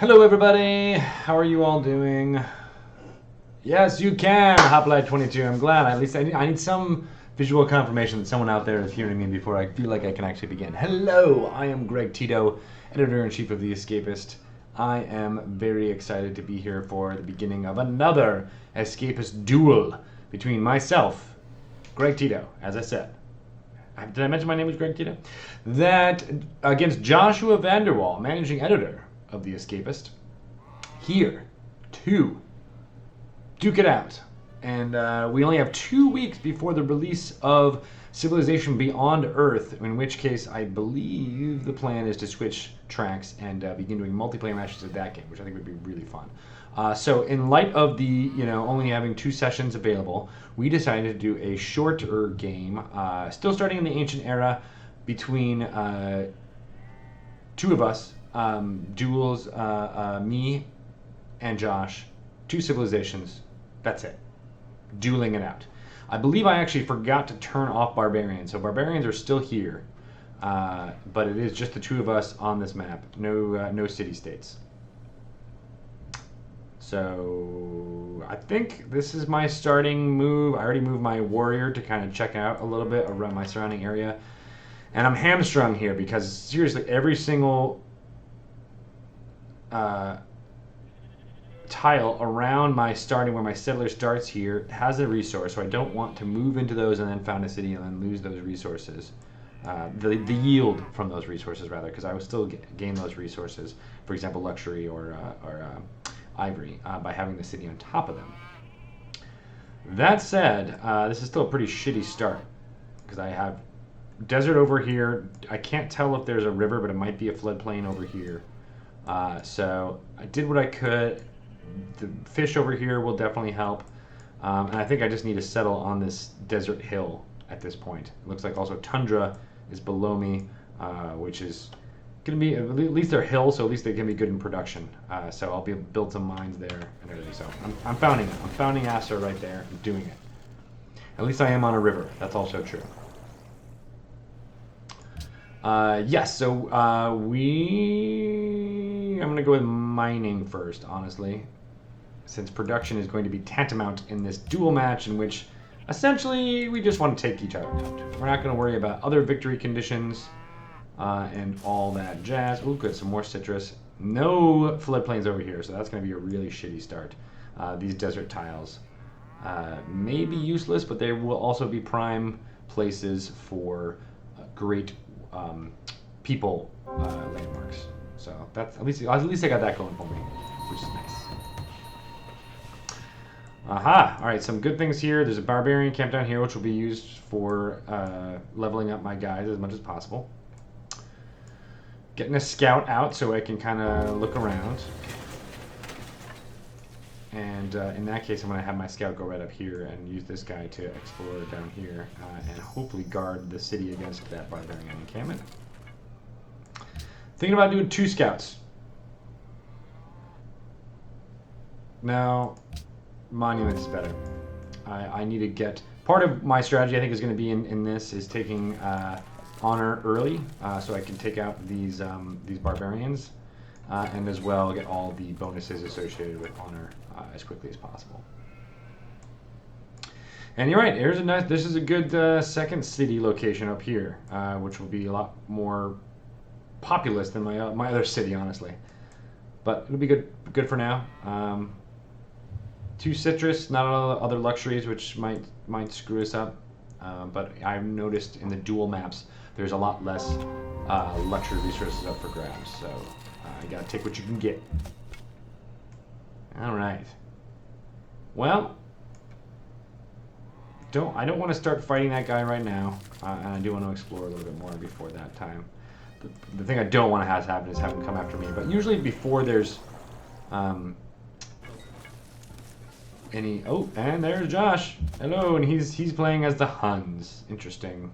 Hello everybody, how are you all doing? Yes, you can, Hoplite22. I'm glad. At least I need some visual confirmation that someone out there is hearing me before I feel like I can actually begin. Hello, I am Greg Tito, Editor-in-Chief of The Escapist. I am very excited to be here for the beginning of another Escapist duel between myself, Greg Tito, as I said. Did I mention my name was Greg Tito? That against Joshua Vanderwall, Managing Editor of The Escapist, here to duke it out. And we only have 2 weeks before the release of Civilization Beyond Earth, in which case I believe the plan is to switch tracks and begin doing multiplayer matches of that game, which I think would be really fun. So in light of the, only having 2 sessions available, we decided to do a shorter game, still starting in the ancient era, between 2 of us, Duels, me and Josh, 2 civilizations. That's it. Dueling it out. I believe I actually forgot to turn off barbarians, so barbarians are still here, but it is just the 2 of us on this map. No city-states. So I think this is my starting move. I already moved my warrior to kind of check out a little bit around my surrounding area, and I'm hamstrung here because seriously, every single tile around my starting where my settler starts here has a resource, so I don't want to move into those and then found a city and then lose those resources, the yield from those resources rather, because I will still gain those resources, for example luxury or ivory, by having the city on top of them. That said, this is still a pretty shitty start because I have desert over here. I can't tell if there's a river, but it might be a floodplain over here. So I did what I could. The fish over here will definitely help, and I think I just need to settle on this desert hill at this point. It looks like also tundra is below me, which is going to be, at least they're hills, so at least they can be good in production. So I'll build some mines there and everything. So I'm founding it. I'm founding Asser right there. I'm doing it. At least I am on a river. That's also true. Yes, so I'm going to go with mining first, honestly, since production is going to be tantamount in this duel match in which essentially we just want to take each other out. We're not going to worry about other victory conditions and all that jazz. Ooh, good, some more citrus. No floodplains over here, so that's going to be a really shitty start. These desert tiles may be useless, but they will also be prime places for great people landmarks. So that's at least I got that going for me, which is nice. Aha! All right, some good things here. There's a barbarian camp down here, which will be used for leveling up my guys as much as possible. Getting a scout out so I can kind of look around. And in that case, I'm going to have my scout go right up here and use this guy to explore down here and hopefully guard the city against that barbarian encampment. Thinking about doing 2 scouts. Now, monument is better. I need to get... Part of my strategy, I think, is going to be in this, is taking honor early, so I can take out these barbarians, and as well get all the bonuses associated with honor as quickly as possible. And you're right, this is a good second city location up here, which will be a lot more populous than my other city, honestly. But it'll be good for now. 2 citrus, not all the other luxuries, which might screw us up. But I've noticed in the dual maps, there's a lot less luxury resources up for grabs. So you gotta take what you can get. All right. Well, I don't want to start fighting that guy right now, and I do want to explore a little bit more before that time. The thing I don't want to have happen is have him come after me. But usually before there's any... Oh, and there's Josh. Hello, and he's playing as the Huns. Interesting.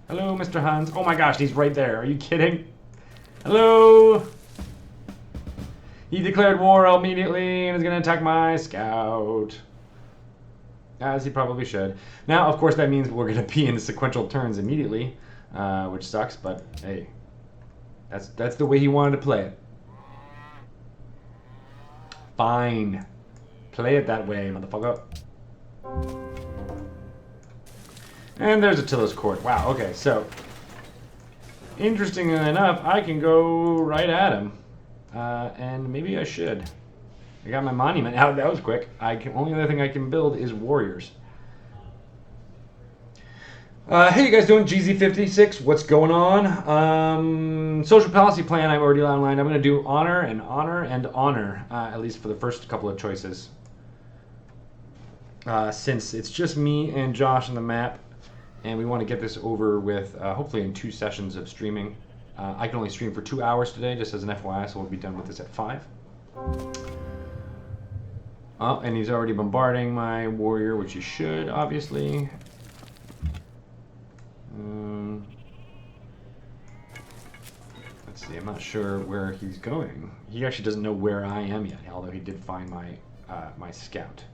Hello, Mr. Huns. Oh my gosh, he's right there. Are you kidding? Hello. He declared war immediately and is going to attack my scout. As he probably should. Now, of course, that means we're going to be in sequential turns immediately, which sucks, but hey, that's the way he wanted to play it. Fine. Play it that way, motherfucker. And there's Attila's court. Wow, okay, so... Interestingly enough, I can go right at him. And maybe I should. I got my monument out. That was quick. Only other thing I can build is warriors. Hey, you guys doing? GZ56, what's going on? Social policy plan I've already outlined. I'm going to do honor and honor and honor, at least for the first couple of choices. Since it's just me and Josh on the map, and we want to get this over with hopefully in 2 sessions of streaming. I can only stream for 2 hours today, just as an FYI, so we'll be done with this at 5. Oh, and he's already bombarding my warrior, which he should, obviously. Let's see, I'm not sure where he's going. He actually doesn't know where I am yet, although he did find my my scout.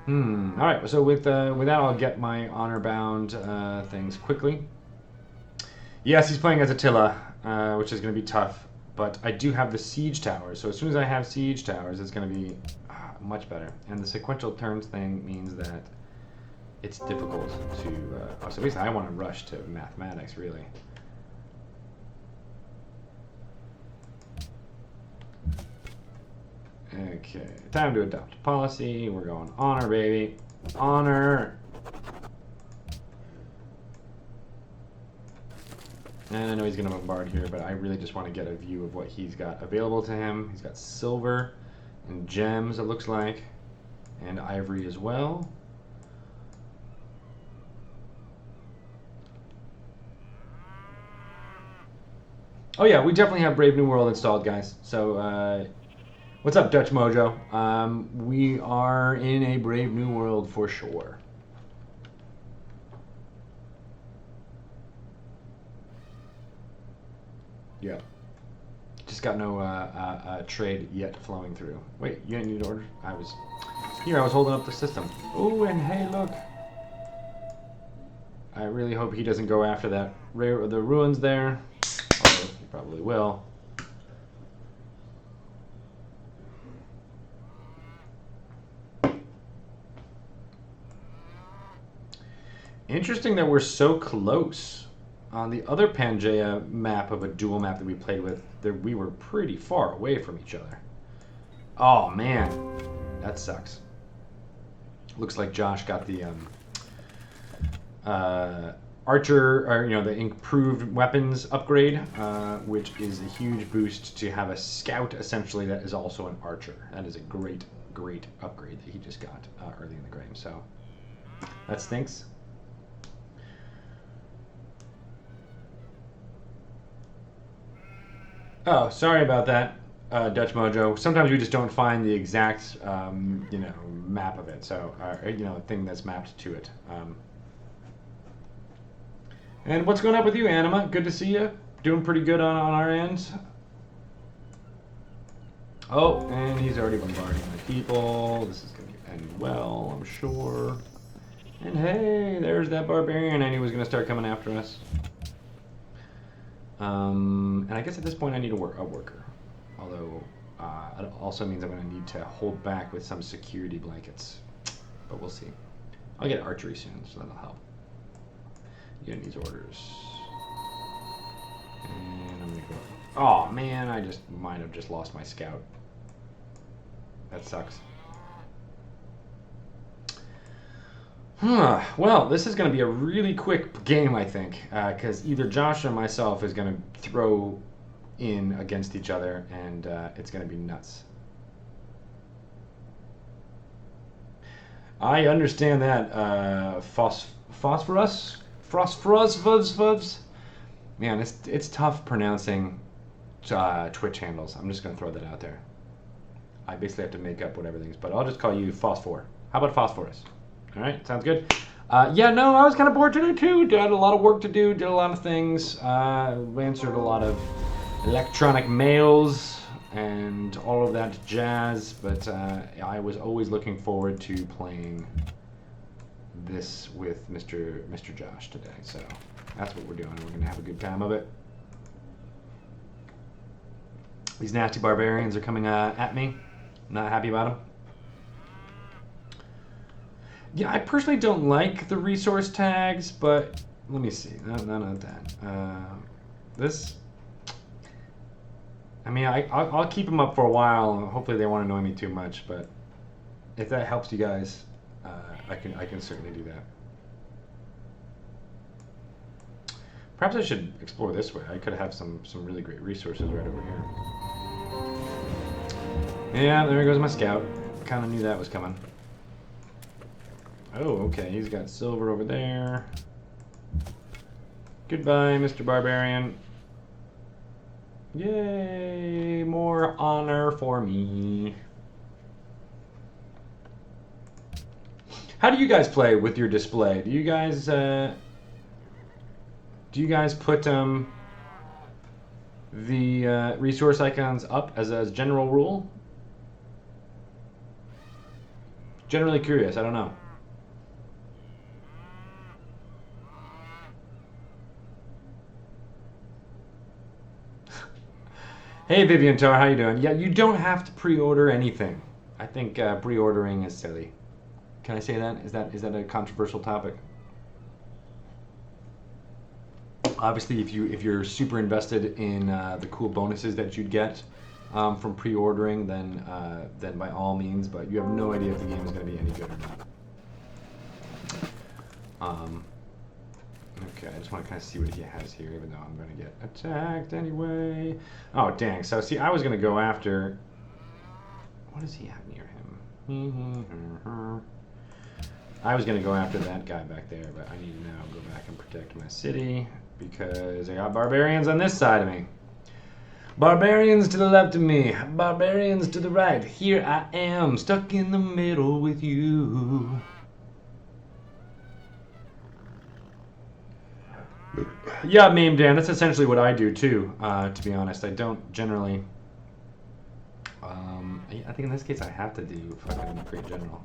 Alright, so with that I'll get my honor-bound things quickly. Yes, he's playing as Attila, which is going to be tough, but I do have the siege towers, so as soon as I have siege towers, it's going to be much better. And the sequential turns thing means that it's difficult to... so basically I want to rush to mathematics, really. Okay, time to adopt policy. We're going honor, baby. Honor. And I know he's going to bombard here, but I really just want to get a view of what he's got available to him. He's got silver and gems, it looks like, and ivory as well. Oh yeah, we definitely have Brave New World installed, guys. So, what's up, Dutch Mojo? We are in a Brave New World for sure. Yeah. Just got no trade yet flowing through. Wait, you didn't need order? I was holding up the system. Oh, and hey, look. I really hope he doesn't go after that the ruins there. Although he probably will. Interesting that we're so close. On the other Pangea map of a dual map that we played with, we were pretty far away from each other. Oh man, that sucks. Looks like Josh got the archer, or the improved weapons upgrade, which is a huge boost to have a scout essentially that is also an archer. That is a great, great upgrade that he just got early in the game. So that stinks. Oh, sorry about that, Dutch Mojo. Sometimes we just don't find the exact, map of it. So, thing that's mapped to it. And what's going up with you, Anima? Good to see you. Doing pretty good on our end. Oh, and he's already bombarding my people. This is going to end well, I'm sure. And hey, there's that barbarian. I knew he was going to start coming after us. And I guess at this point I need a worker. Although, it also means I'm going to need to hold back with some security blankets. But we'll see. I'll get archery soon, so that'll help. Getting these orders. And I'm going to go... Oh, man, I might have just lost my scout. That sucks. Well, this is going to be a really quick game, I think, because either Josh or myself is going to throw in against each other, and it's going to be nuts. I understand that, phosphorus? Man, it's tough pronouncing Twitch handles. I'm just going to throw that out there. I basically have to make up whatever things, but I'll just call you Phosphor. How about Phosphorus? All right, sounds good. Yeah, no, I was kind of bored today too. Had a lot of work to do, did a lot of things, answered a lot of electronic mails and all of that jazz, but I was always looking forward to playing this with Mr. Josh today, so that's what we're doing. We're going to have a good time of it. These nasty barbarians are coming at me. I'm not happy about them. Yeah, I personally don't like the resource tags, but let me see. No, not that. This. I mean, I'll keep them up for a while. Hopefully, they won't annoy me too much. But if that helps you guys, I can certainly do that. Perhaps I should explore this way. I could have some really great resources right over here. Yeah, there goes my scout. Kind of knew that was coming. Oh, okay. He's got silver over there. Goodbye, Mr. Barbarian. Yay! More honor for me. How do you guys play with your display? Do you guys put the resource icons up as a general rule? Generally curious. I don't know. Hey Vivian Tar, how you doing? Yeah, you don't have to pre-order anything. I think pre-ordering is silly. Can I say that? Is that a controversial topic? Obviously, if you're super invested in the cool bonuses that you'd get from pre-ordering, then by all means. But you have no idea if the game is going to be any good or not. Okay, I just want to kind of see what he has here, even though I'm going to get attacked anyway. Oh, dang. So, see, I was going to go after... What does he have near him? I was going to go after that guy back there, but I need to now go back and protect my city, because I got barbarians on this side of me. Barbarians to the left of me. Barbarians to the right. Here I am, stuck in the middle with you. Yeah, Meme Dan, that's essentially what I do too, to be honest. I don't generally... I think in this case I have to do fucking Great General.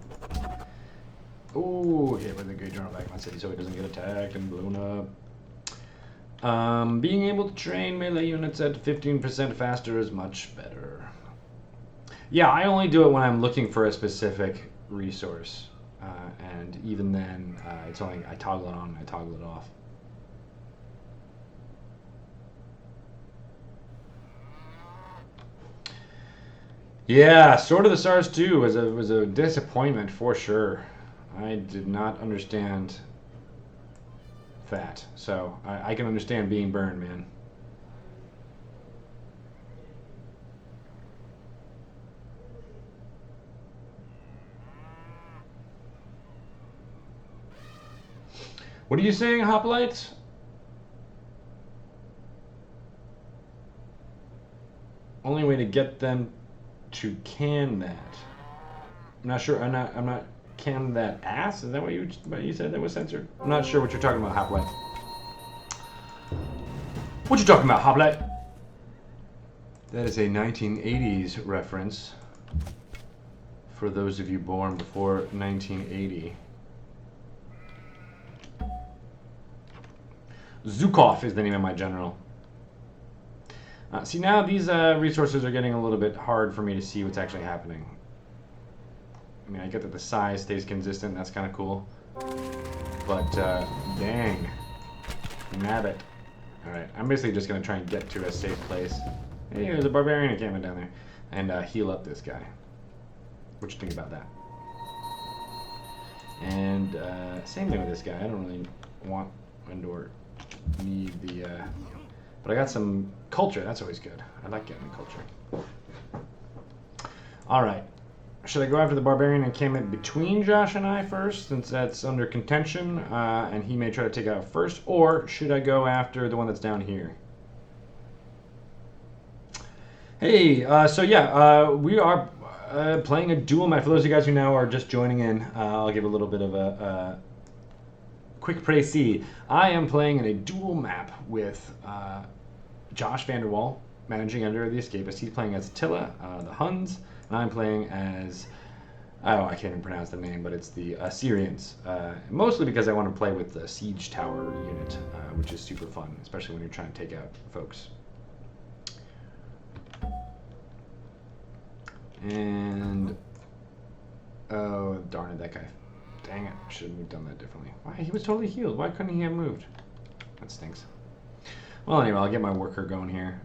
Ooh, hit with the Great General back in my city so he doesn't get attacked and blown up. Being able to train melee units at 15% faster is much better. Yeah, I only do it when I'm looking for a specific resource. And even then, it's only I toggle it on and I toggle it off. Yeah, Sword of the Stars 2 was a disappointment for sure. I did not understand that, so I can understand being burned, man. What are you saying, Hoplites? Only way to get them to can that. I'm not sure. I'm not can that ass. Is that what you said that was censored? I'm not sure what you're talking about, Hoplite. What you talking about, Hoplite? That is a 1980s reference. For those of you born before 1980. Zukov is the name of my general. See, now these resources are getting a little bit hard for me to see what's actually happening. I mean, I get that the size stays consistent. That's kind of cool. But, dang. Nabbit. Alright, I'm basically just going to try and get to a safe place. Hey, there's a barbarian encampment down there. And heal up this guy. What you think about that? And same thing with this guy. I don't really want or need the... But I got some culture. That's always good. I like getting culture. All right. Should I go after the barbarian encampment between Josh and I first, since that's under contention, and he may try to take it out first, or should I go after the one that's down here? Hey, so yeah, we are playing a duel map. For those of you guys who now are just joining in, I'll give a little bit of a quick précis. I am playing in a duel map with Josh Vanderwall, managing editor of the Escapist. He's playing as Attila, the Huns, and I'm playing as, oh, I can't even pronounce the name, but it's the Assyrians. Mostly because I want to play with the Siege Tower unit, which is super fun, especially when you're trying to take out folks. And oh darn it, that guy. Dang it, shouldn't have done that differently. Why? He was totally healed. Why couldn't he have moved? That stinks. Well, anyway, I'll get my worker going here.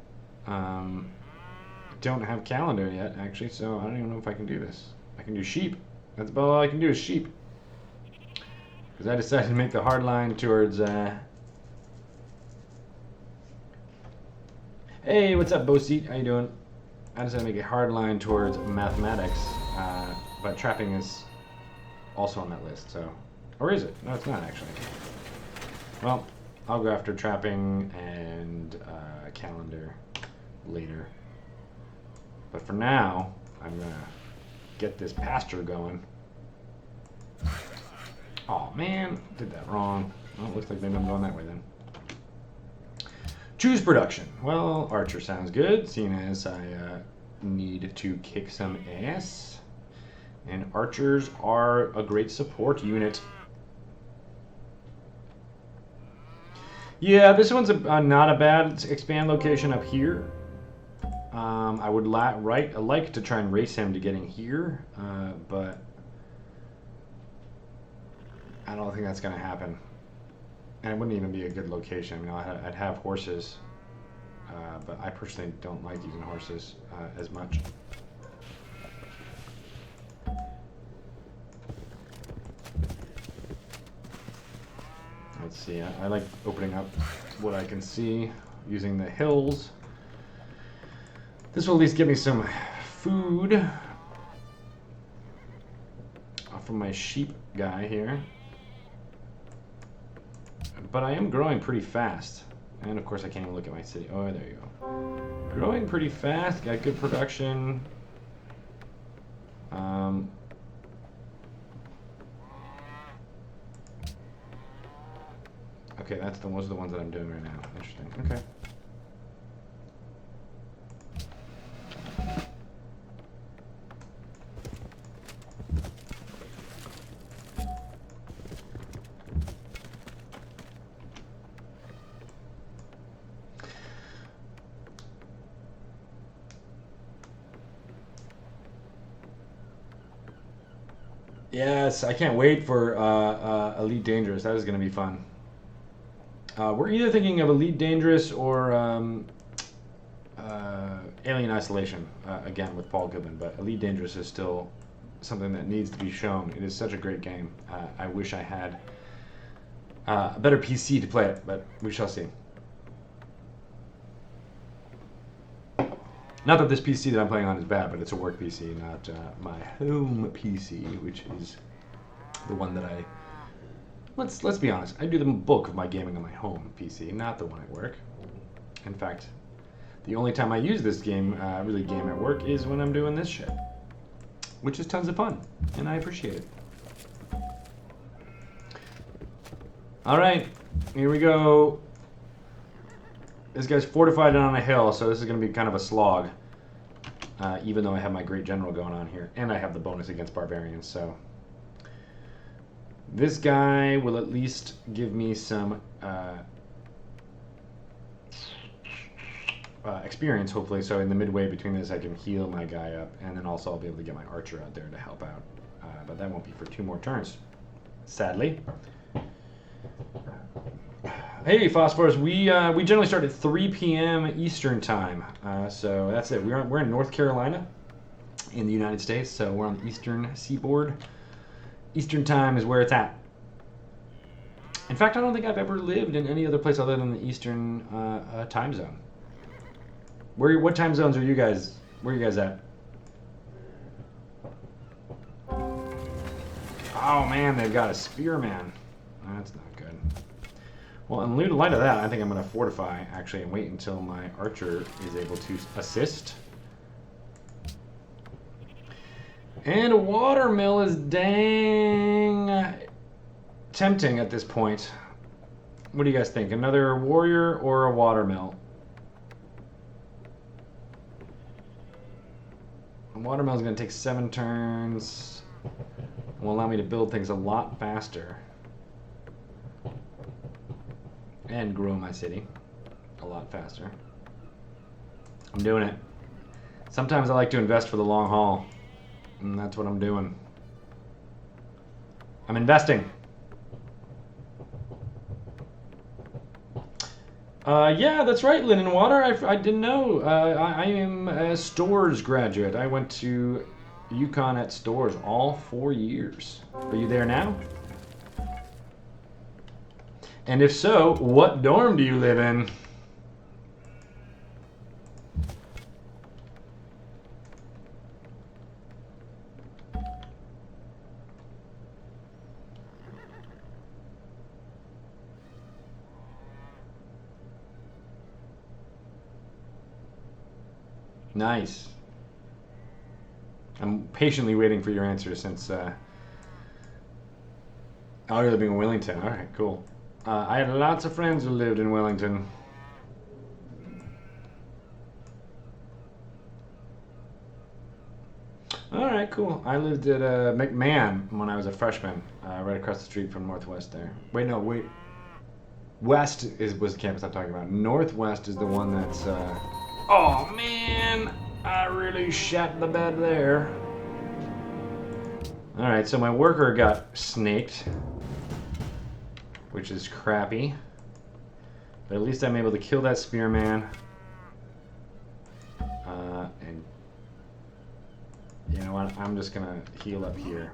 Don't have calendar yet, actually, so I don't even know if I can do this. I can do sheep. That's about all I can do is sheep. Because I decided to make the hard line towards... Hey, what's up, Boseat? How you doing? I decided to make a hard line towards mathematics, but trapping is also on that list, so... Or is it? No, it's not, actually. Well, I'll go after trapping and calendar later. But for now, I'm going to get this pasture going. Oh man, did that wrong. Well, it looks like maybe I'm going that way then. Choose production. Well, archer sounds good, seeing as I need to kick some ass. And archers are a great support unit. Yeah, this one's not a bad expand location up here. I would like to try and race him to getting here, but I don't think that's going to happen. And it wouldn't even be a good location. I mean, I'd have horses, but I personally don't like using horses as much. Let's see, I like opening up what I can see using the hills. This will at least give me some food from my sheep guy here. But I am growing pretty fast. And of course I can't even look at my city. Oh, there you go. Growing pretty fast, got good production. Okay, those are the ones that I'm doing right now. Interesting. Okay. Yes, I can't wait for Elite Dangerous. That is going to be fun. We're either thinking of Elite Dangerous or Alien Isolation, again with Paul Goodman, but Elite Dangerous is still something that needs to be shown. It is such a great game. I wish I had a better PC to play it, but we shall see. Not that this PC that I'm playing on is bad, but it's a work PC, not my home PC, which is the one that I... Let's be honest, I do the bulk of my gaming on my home PC, not the one at work. In fact, the only time I use this game, really game at work, is when I'm doing this shit. Which is tons of fun, and I appreciate it. Alright, here we go. This guy's fortified and on a hill, so this is going to be kind of a slog. Even though I have my great general going on here, and I have the bonus against barbarians, so... This guy will at least give me some experience, hopefully, so in the midway between this I can heal my guy up, and then also I'll be able to get my archer out there to help out. But that won't be for 2 more turns, sadly. Hey, Phosphorus, we generally start at 3 p.m. Eastern Time, so that's it. We're in North Carolina in the United States, so we're on the eastern seaboard. Eastern Time is where it's at. In fact, I don't think I've ever lived in any other place other than the Eastern time zone. What time zones are you guys? Where are you guys at? Oh man, they've got a spearman. That's not good. Well, in light of that, I think I'm going to fortify, actually, and wait until my archer is able to assist. And a watermill is dang tempting at this point. What do you guys think? Another warrior or a watermill? A watermill is going to take 7 turns. Will allow me to build things a lot faster. And grow my city a lot faster. I'm doing it. Sometimes I like to invest for the long haul. And that's what I'm doing. I'm investing. Yeah, that's right, Linen Water. I didn't know. I am a Stores graduate. I went to UConn at Stores all 4 years. Are you there now? And if so, what dorm do you live in? Nice. I'm patiently waiting for your answer since oh, you're living in Wellington. All right, cool. I had lots of friends who lived in Wellington. All right, cool. I lived at McMahon when I was a freshman, right across the street from Northwest there. Wait, no, wait. West was the campus I'm talking about. Northwest is the one that's... Oh, man! I really shat the bed there. All right, so my worker got snaked, which is crappy. But at least I'm able to kill that spearman. And you know what? I'm just gonna heal up here.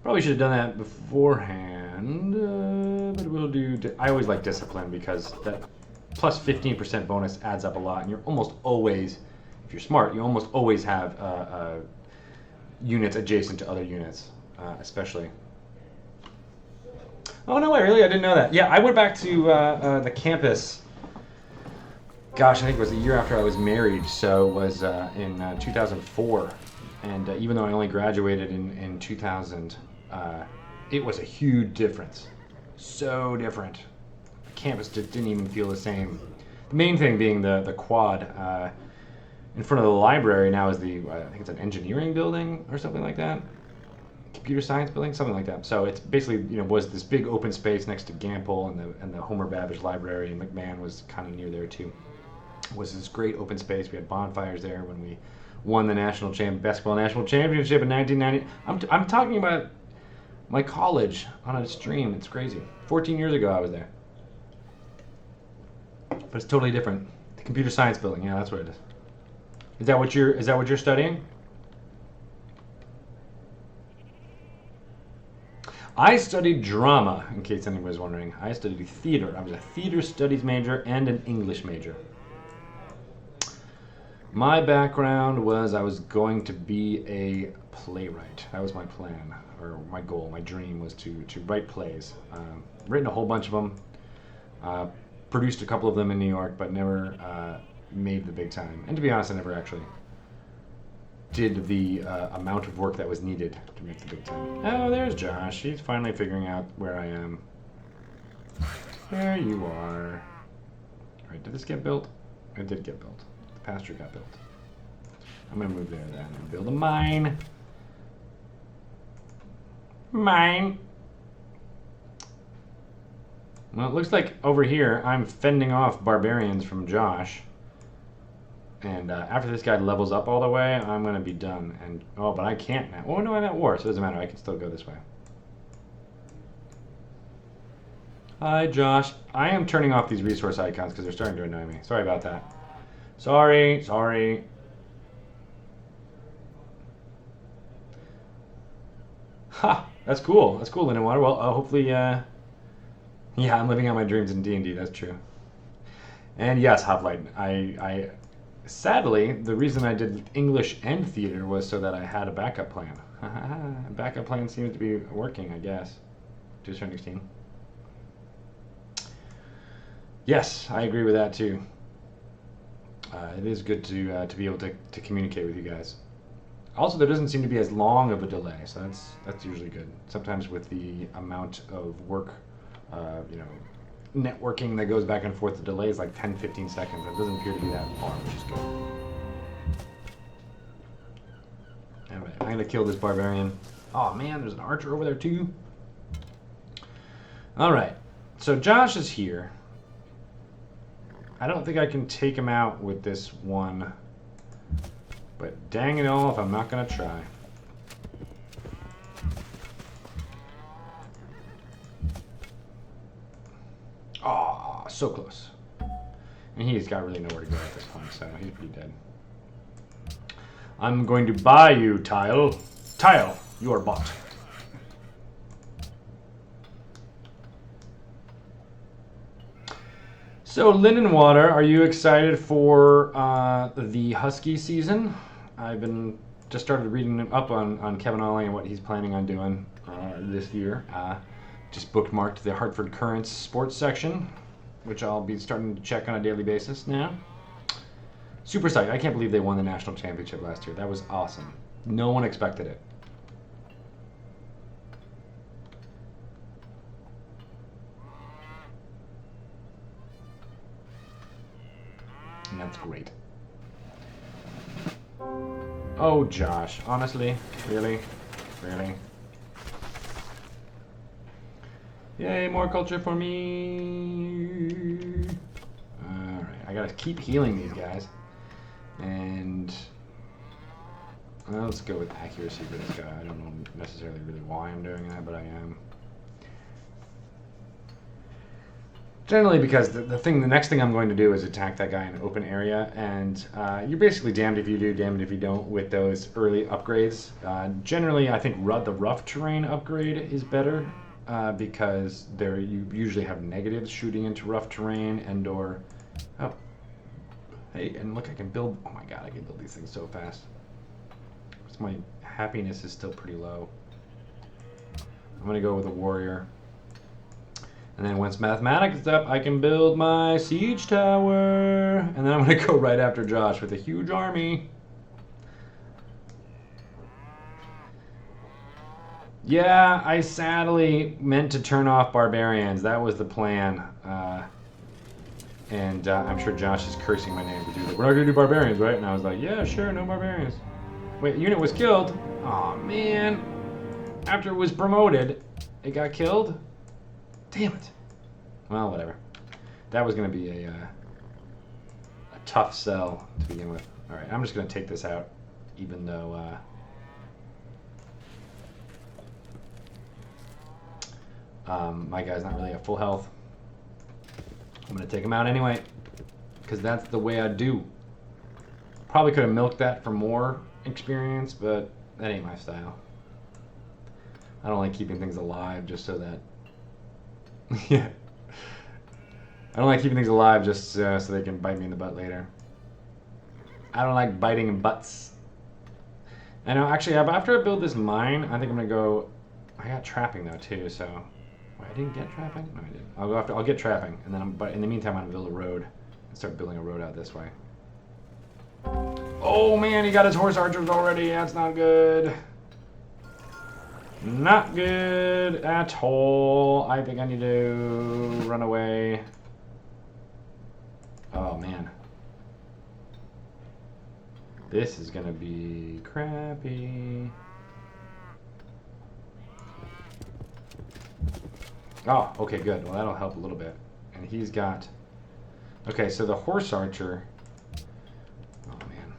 Probably should have done that beforehand, but we'll do... I always like discipline because that plus 15% bonus adds up a lot, and you're almost always, if you're smart, you almost always have units adjacent to other units, especially. Oh, no way, really? I didn't know that. Yeah, I went back to the campus, gosh, I think it was a year after I was married, so it was in 2004. And even though I only graduated in 2000, it was a huge difference. So different. The campus just didn't even feel the same. The main thing being the quad in front of the library now is the, I think it's an engineering building or something like that. Computer science building, something like that. So it's basically, you know, was this big open space next to Gampel and the Homer Babbage Library, and McMahon was kind of near there too. It was this great open space. We had bonfires there when we won the basketball national championship in 1990. I'm talking about my college on a stream. It's crazy. 14 years ago I was there. But it's totally different. The computer science building, yeah, that's what it is. Is that what you're studying? I studied drama, in case anyone was wondering. I studied theater. I was a theater studies major and an English major. My background was I was going to be a playwright. That was my plan, or my goal, my dream was to write plays. Written a whole bunch of them, produced a couple of them in New York, but never made the big time. And to be honest, I never actually did the amount of work that was needed to make the big time. Oh, there's Josh. He's finally figuring out where I am. There you are. All right, did this get built? It did get built. Pasture got built. I'm gonna move there then and build a mine. Mine. Well, it looks like over here I'm fending off barbarians from Josh. And after this guy levels up all the way, I'm gonna be done. And oh, but I can't now. Oh no, I'm at war, so it doesn't matter. I can still go this way. Hi, Josh. I am turning off these resource icons because they're starting to annoy me. Sorry about that. Sorry. Ha! That's cool. That's cool, Linen Water. Well, hopefully, yeah, I'm living out my dreams in D&D. That's true. And yes, Hoplite. I sadly, the reason I did English and theater was so that I had a backup plan. Backup plan seems to be working, I guess, to a certain extent. Yes, I agree with that too. It is good to be able to communicate with you guys. Also, there doesn't seem to be as long of a delay, so that's usually good. Sometimes with the amount of work, you know, networking that goes back and forth, the delay is like 10-15 seconds. It doesn't appear to be that far, which is good. Anyway, I'm gonna kill this barbarian. Oh man, there's an archer over there too. All right, so Josh is here. I don't think I can take him out with this one But dang it all if I'm not gonna try. Aw, so close. And he's got really nowhere to go at this point, so he's pretty dead. I'm going to buy you, Tile. Tile, you are bought. So, Linen Water, are you excited for the Husky season? I've been just started reading up on Kevin Ollie and what he's planning on doing this year. Just bookmarked the Hartford Currents sports section, which I'll be starting to check on a daily basis now. Super psyched. I can't believe they won the national championship last year. That was awesome. No one expected it. And that's great. Oh, Josh. Honestly? Really? Really? Yay, more culture for me. Alright, I gotta keep healing these guys. And let's go with accuracy for this guy. I don't know necessarily really why I'm doing that, but I am. Generally because the next thing I'm going to do is attack that guy in an open area, and you're basically damned if you do, damned if you don't with those early upgrades. Generally, I think the rough terrain upgrade is better because you usually have negatives shooting into rough terrain and/or. Oh, hey, and look, I can build. Oh my God, I can build these things so fast. My happiness is still pretty low. I'm gonna go with a warrior. And then once mathematics is up, I can build my siege tower. And then I'm going to go right after Josh with a huge army. Yeah, I sadly meant to turn off barbarians. That was the plan. And I'm sure Josh is cursing my name to do that. We're not going to do barbarians, right? And I was like, yeah, sure, no barbarians. Wait, unit was killed? Aw, man. After it was promoted, it got killed? Damn it. Well, whatever. That was going to be a tough sell to begin with. All right, I'm just going to take this out, even though my guy's not really at full health. I'm going to take him out anyway, because that's the way I do. Probably could have milked that for more experience, but that ain't my style. I don't like keeping things alive just so that... yeah. I don't like keeping things alive just so they can bite me in the butt later. I don't like biting in butts. I know, actually, after I build this mine, I think I'm going to go... I got trapping, though, too, so... Wait, I didn't get trapping? No, I did. I'll get trapping, and then but in the meantime, I'm going to build a road. And start building a road out this way. Oh, man, he got his horse archers already. That's not good. Not good at all. I think I need to run away. Oh, man. This is going to be crappy. Oh, okay, good. Well, that'll help a little bit. And he's got... Okay, so the horse archer... Oh, man.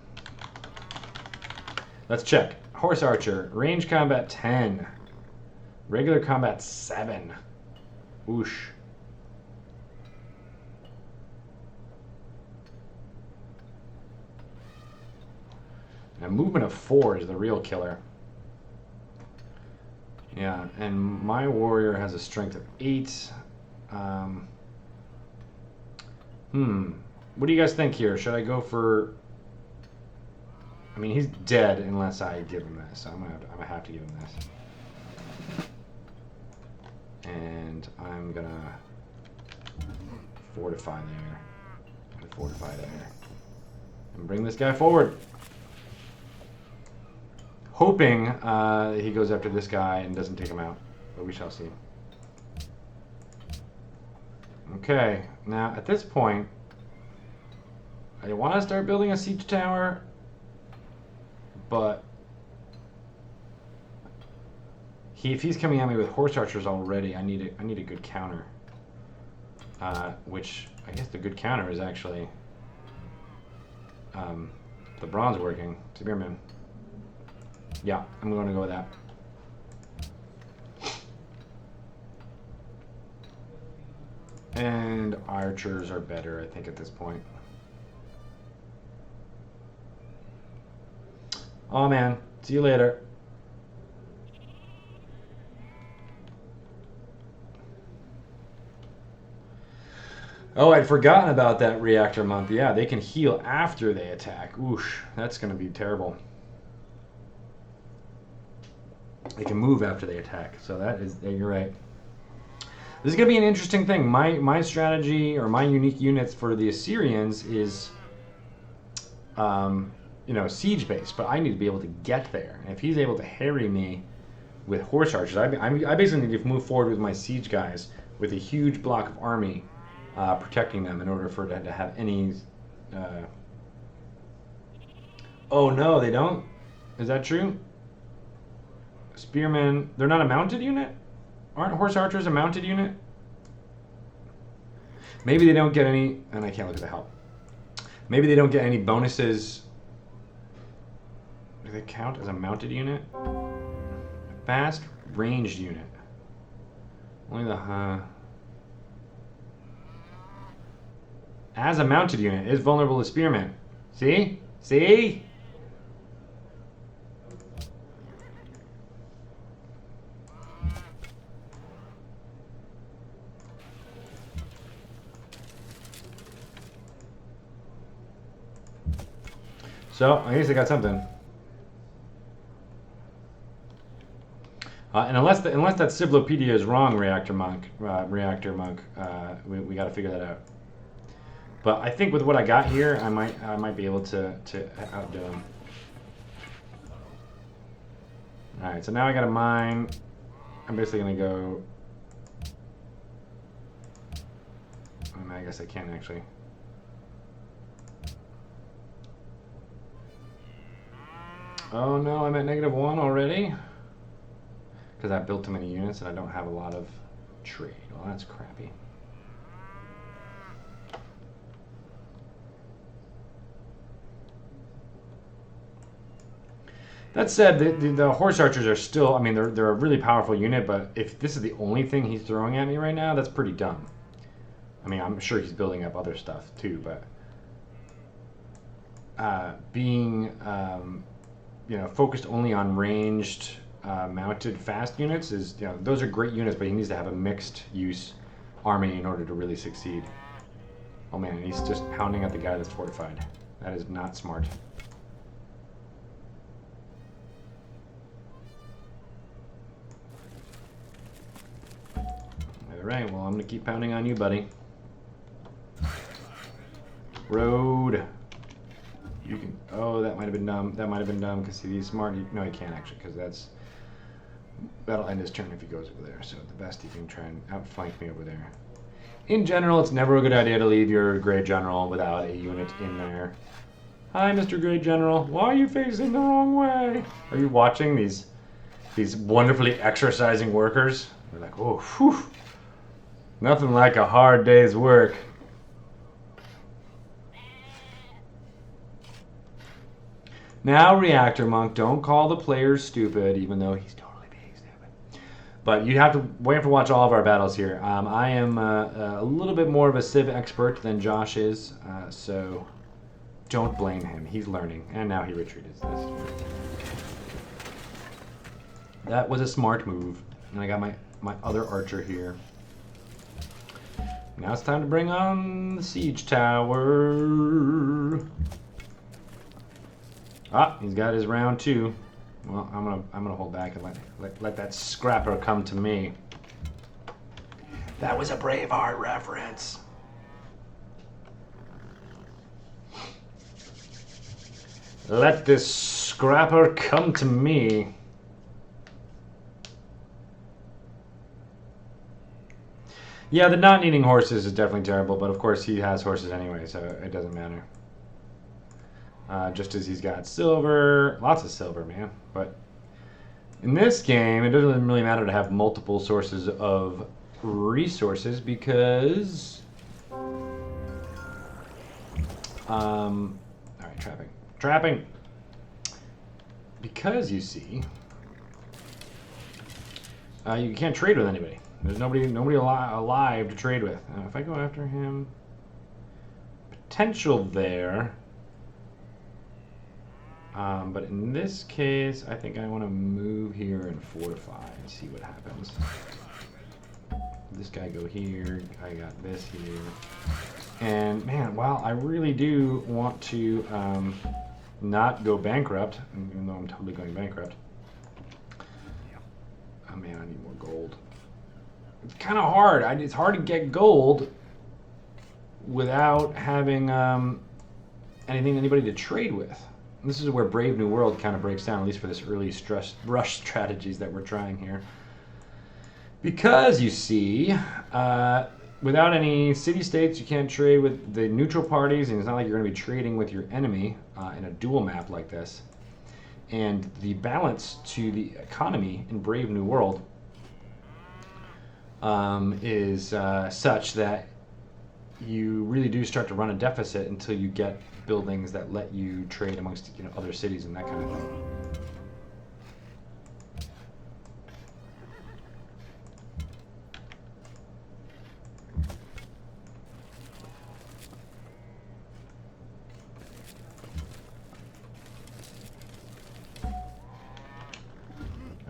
Let's check. Horse archer, range combat 10. Regular combat 7. Oosh. Now movement of 4 is the real killer. Yeah, and my warrior has a strength of 8. What do you guys think here? Should I go for... I mean, he's dead unless I give him this. So I'm gonna have to give him this. And I'm gonna fortify there. And fortify there. And bring this guy forward. Hoping he goes after this guy and doesn't take him out. But we shall see. Okay, now at this point, I want to start building a siege tower, but if he's coming at me with horse archers already, I need a good counter. Which I guess the good counter is actually The bronze working. Spearman. Yeah, I'm going to go with that. And archers are better, I think, at this point. Oh, man. See you later. Oh, I'd forgotten about that reactor monk. Yeah, they can heal after they attack. Oosh, that's going to be terrible. They can move after they attack. So that is, you're right. This is going to be an interesting thing. My strategy or my unique units for the Assyrians is, you know, siege based, but I need to be able to get there. And if he's able to harry me with horse archers, I basically need to move forward with my siege guys with a huge block of army protecting them in order for it to have any. Oh no, they don't. Is that true? Spearmen, they're not a mounted unit? Aren't horse archers a mounted unit? Maybe they don't get any, and I can't look at the help. Maybe they don't get any bonuses. Do they count as a mounted unit? Fast ranged unit. Only the, as a mounted unit, is vulnerable to spearmen. See? See? So, I guess I got something. And unless that Cyclopedia is wrong, Reactor Monk, we got to figure that out. But I think with what I got here, I might be able to outdo him. All right, so now I got a mine. I'm basically gonna go. I guess I can actually. Oh no, I'm at -1 already. Because I built too many units and I don't have a lot of trade. Well, that's crappy. That said, the horse archers are still, I mean, they're a really powerful unit, but if this is the only thing he's throwing at me right now, that's pretty dumb. I mean, I'm sure he's building up other stuff too, but being, you know, focused only on ranged, mounted fast units is, you know, those are great units, but he needs to have a mixed use army in order to really succeed. Oh man, he's just pounding at the guy that's fortified. That is not smart. Alright, well, I'm going to keep pounding on you, buddy. Road. You can... Oh, that might have been dumb. That might have been dumb, because he's smart. No, he can't, actually, because that'll end his turn if he goes over there. So the best he can try and outflank me over there. In general, it's never a good idea to leave your Grey General without a unit in there. Hi, Mr. Grey General. Why are you facing the wrong way? Are you watching these wonderfully exercising workers? They're like, oh, whew. Nothing like a hard day's work. Now, Reactor Monk, don't call the players stupid, even though he's totally being stupid. But we have to watch all of our battles here. I am a little bit more of a Civ expert than Josh is, so don't blame him. He's learning, and now he retreated. That was a smart move. And I got my other archer here. Now it's time to bring on the siege tower. Ah, he's got his round 2. Well, I'm gonna hold back and let that scrapper come to me. That was a Braveheart reference. Let this scrapper come to me. Yeah, the not needing horses is definitely terrible, but of course he has horses anyway, so it doesn't matter. Just as he's got silver, lots of silver, man. But in this game, it doesn't really matter to have multiple sources of resources because... Alright, traffic. Trapping. Because, you see, you can't trade with anybody. There's nobody alive to trade with. If I go after him, potential there. But in this case, I think I want to move here and fortify and see what happens. This guy go here. I got this here. And man, wow, I really do want to not go bankrupt, even though I'm totally going bankrupt. Oh man, I need more gold. It's kind of hard. It's hard to get gold without having anybody to trade with. And this is where Brave New World kind of breaks down, at least for this early rush strategies that we're trying here. Because, you see, without any city-states, you can't trade with the neutral parties, and it's not like you're going to be trading with your enemy in a dual map like this. And the balance to the economy in Brave New World is such that you really do start to run a deficit until you get buildings that let you trade amongst other cities and that kind of thing.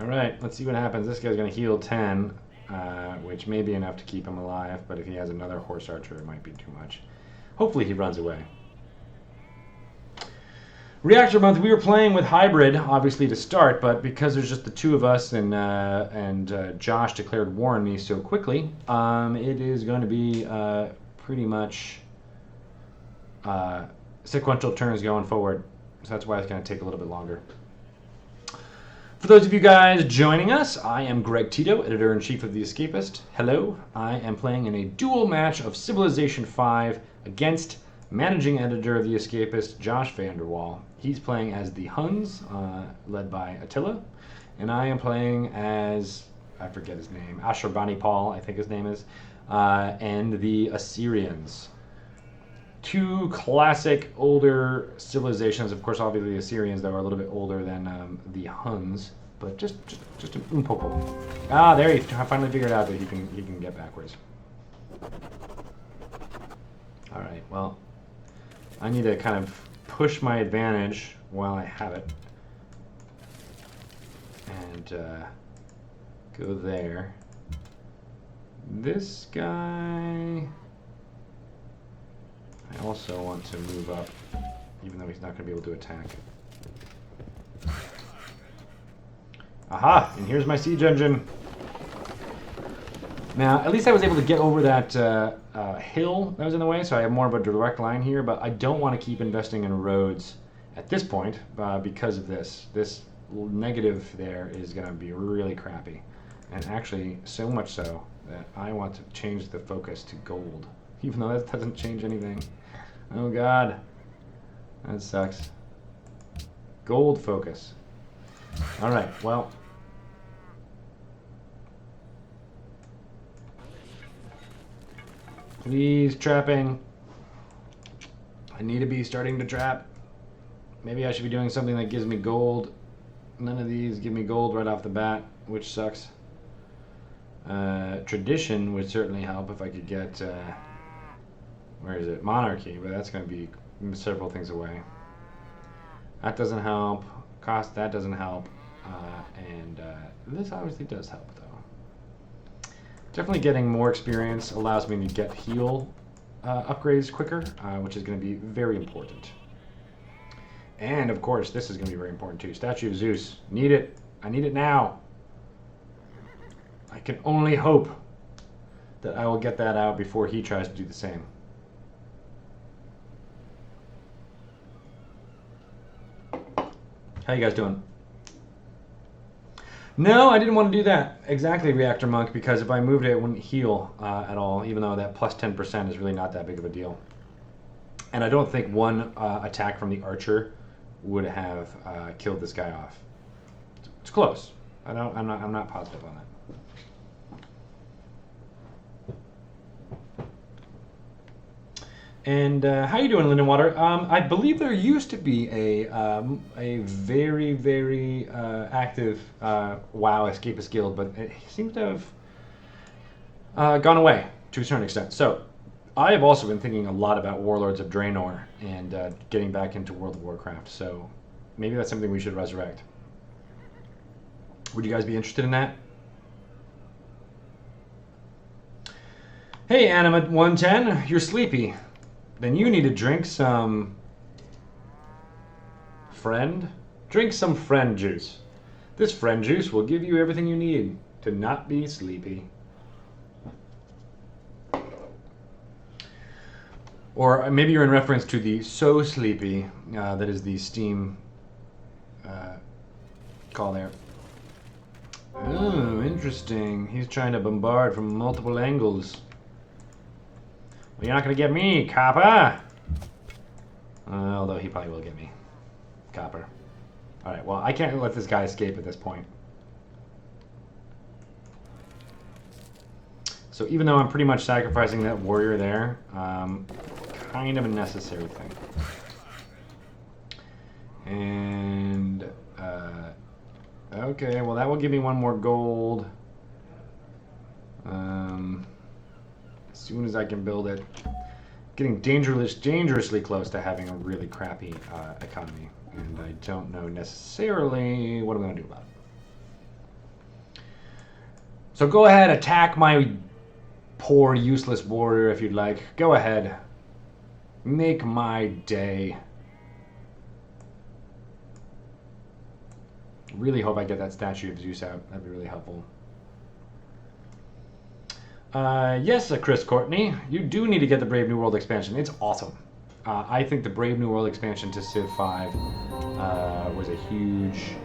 All right, let's see what happens. This guy's going to heal 10, which may be enough to keep him alive, but if he has another horse archer, it might be too much. Hopefully he runs away. Reactor month, we were playing with hybrid, obviously, to start, but because there's just the two of us and Josh declared war on me so quickly, it is going to be pretty much sequential turns going forward. So that's why it's going to take a little bit longer. For those of you guys joining us, I am Greg Tito, Editor-in-Chief of The Escapist. Hello, I am playing in a duel match of Civilization V against Managing Editor of The Escapist, Josh Vanderwall. He's playing as the Huns, led by Attila, and I am playing as, I forget his name, Ashurbanipal, I think his name is, and the Assyrians. Two classic older civilizations. Of course, obviously the Assyrians, though, are a little bit older than the Huns, but just un poco. Ah, there he finally figured out that he can get backwards. All right, well, I need to kind of push my advantage while I have it, and go there. This guy, I also want to move up, even though he's not going to be able to attack. Aha! And here's my siege engine. Now, at least I was able to get over that hill that was in the way, so I have more of a direct line here, but I don't want to keep investing in roads at this point because of this. This negative there is going to be really crappy. And actually, so much so that I want to change the focus to gold, even though that doesn't change anything. Oh god, that sucks. Gold focus. All right, well, please trapping. I need to be starting to trap. Maybe I should be doing something that gives me gold. None of these give me gold right off the bat, which sucks. Tradition would certainly help if I could get where is it? Monarchy, but that's going to be several things away. That doesn't help. Cost, that doesn't help. And this obviously does help, though. Definitely getting more experience allows me to get heal upgrades quicker, which is going to be very important. And, of course, this is going to be very important, too. Statue of Zeus. Need it. I need it now. I can only hope that I will get that out before he tries to do the same. How you guys doing? No, I didn't want to do that. Exactly, Reactor Monk, because if I moved it, it wouldn't heal at all, even though that plus 10% is really not that big of a deal. And I don't think one attack from the archer would have killed this guy off. It's close. I'm not positive on that. And how you doing, Lindenwater? I believe there used to be a very, very active WoW Escapist guild, but it seems to have gone away to a certain extent. So I have also been thinking a lot about Warlords of Draenor and getting back into World of Warcraft. So maybe that's something we should resurrect. Would you guys be interested in that? Hey, Anima 110, you're sleepy. Then you need to drink some friend. Drink some friend juice. This friend juice will give you everything you need to not be sleepy. Or maybe you're in reference to the So Sleepy, that is the Steam call there. Oh, interesting. He's trying to bombard from multiple angles. Well, you're not going to get me, copper. Although he probably will get me. Copper. Alright, well, I can't let this guy escape at this point. So even though I'm pretty much sacrificing that warrior there, kind of a necessary thing. And, okay, well that will give me one more gold. As soon as I can build it. Getting dangerously close to having a really crappy economy. And I don't know necessarily what I'm going to do about it. So go ahead, attack my poor, useless warrior if you'd like. Go ahead. Make my day. Really hope I get that statue of Zeus out. That'd be really helpful. Yes, Chris Courtney, you do need to get the Brave New World expansion. It's awesome. I think the Brave New World expansion to Civ 5 was a huge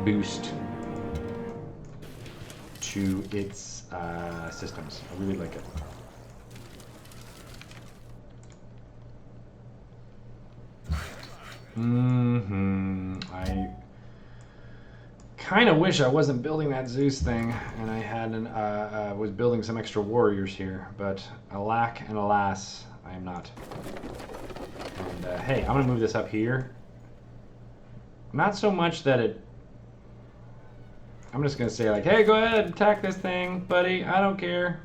boost to its systems. I really like it. I kind of wish I wasn't building that Zeus thing and I hadn't was building some extra warriors here, but alack and alas, I am not. And hey, I'm gonna move this up here. Not so much that it. I'm just gonna say like, hey, go ahead, attack this thing, buddy. I don't care.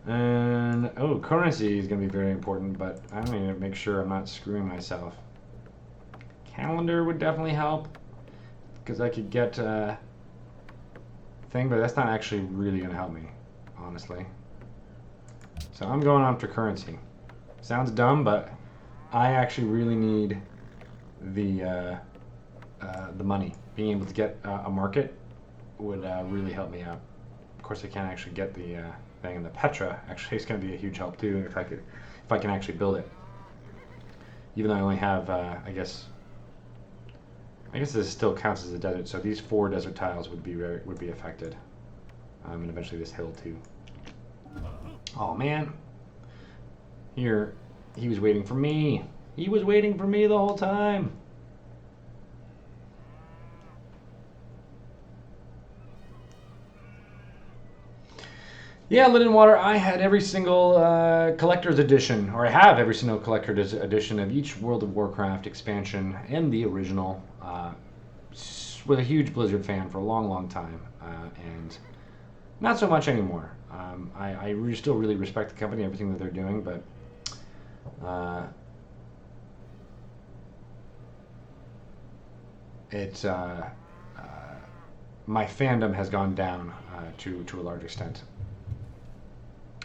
And oh, currency is gonna be very important, but I need to make sure I'm not screwing myself. Calendar would definitely help. Because I could get thing, but that's not actually really going to help me, honestly. So I'm going after currency. Sounds dumb, but I actually really need the money. Being able to get a market would really help me out. Of course, I can't actually get the thing, and the Petra actually is going to be a huge help too if I can actually build it. Even though I only have, I guess this still counts as a desert, so these 4 desert tiles would be affected, and eventually this hill too. Oh man, here he was waiting for me. He was waiting for me the whole time. Yeah, Lindenwater, I had every single collector's edition, or I have every single collector's edition of each World of Warcraft expansion and the original. Was a huge Blizzard fan for a long, long time, and not so much anymore. I still really respect the company, everything that they're doing, but my fandom has gone down to a large extent.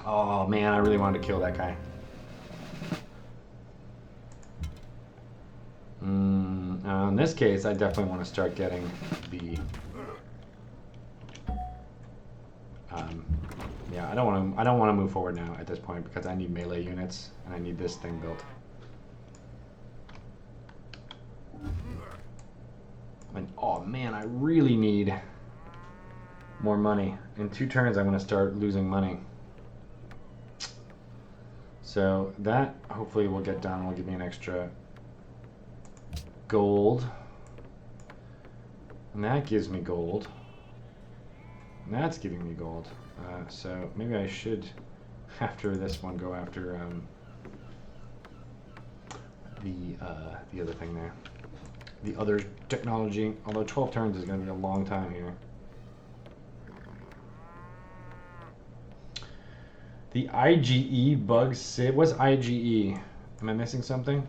Oh man, I really wanted to kill that guy. In this case, I definitely want to start getting the. Yeah, I don't want to move forward now at this point because I need melee units and I need this thing built. And oh man, I really need more money. In 2 turns, I'm going to start losing money. So that hopefully will get done. Will give me an extra gold. And that gives me gold. And that's giving me gold. So maybe I should after this one go after the other thing there. The other technology, although 12 turns is going to be a long time here. The IGE bug save. What's IGE? Am I missing something?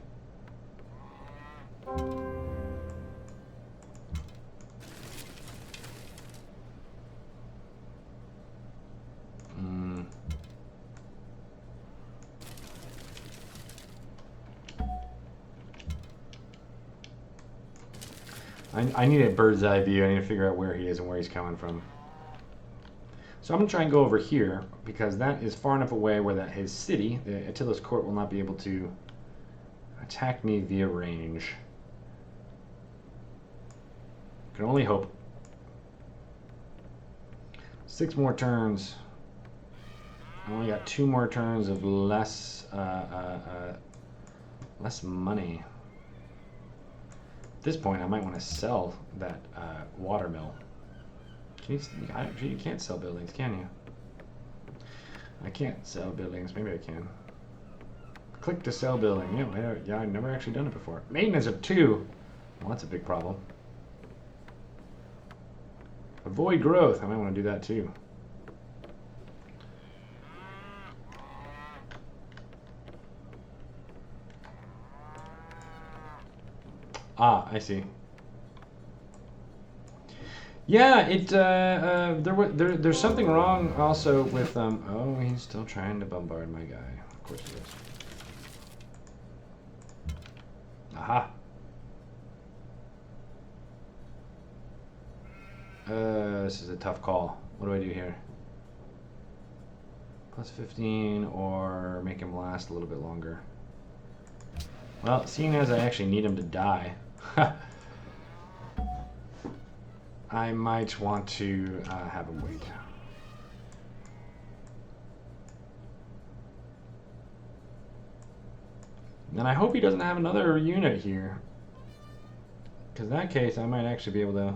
I need a bird's eye view. I need to figure out where he is and where he's coming from. So I'm going to try and go over here because that is far enough away where that his city, the Attila's court, will not be able to attack me via range. Can only hope. 6 more turns. I only got 2 more turns of less money. At this point, I might want to sell that watermill. Can you can't sell buildings, can you? I can't sell buildings. Maybe I can. Click to sell building. Yeah, I've never actually done it before. Maintenance of 2. Well, that's a big problem. Avoid growth. I might want to do that too. Ah, I see. Yeah, there's something wrong also with oh, he's still trying to bombard my guy. Of course he is. Aha. This is a tough call. What do I do here? Plus 15 or make him last a little bit longer. Well, seeing as I actually need him to die, I might want to have him wait. And I hope he doesn't have another unit here. Because in that case, I might actually be able to...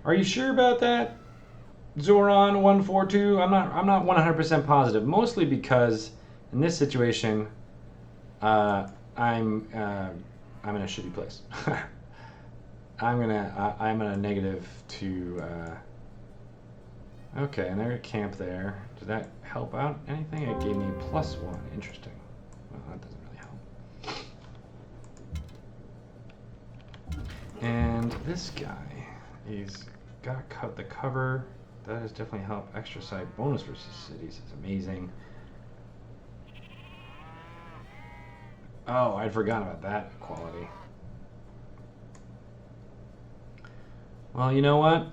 Are you sure about that? Zoran 142? I'm not 100% positive. Mostly because in this situation, I'm in a shitty place. I'm in a -2. Okay, and there's a camp there. Did that help out anything? It gave me +1. Interesting. Well, that doesn't really help. And this guy, he's got the cover. That has definitely helped. Extra site bonus versus cities is amazing. Oh, I'd forgotten about that quality. Well, you know what?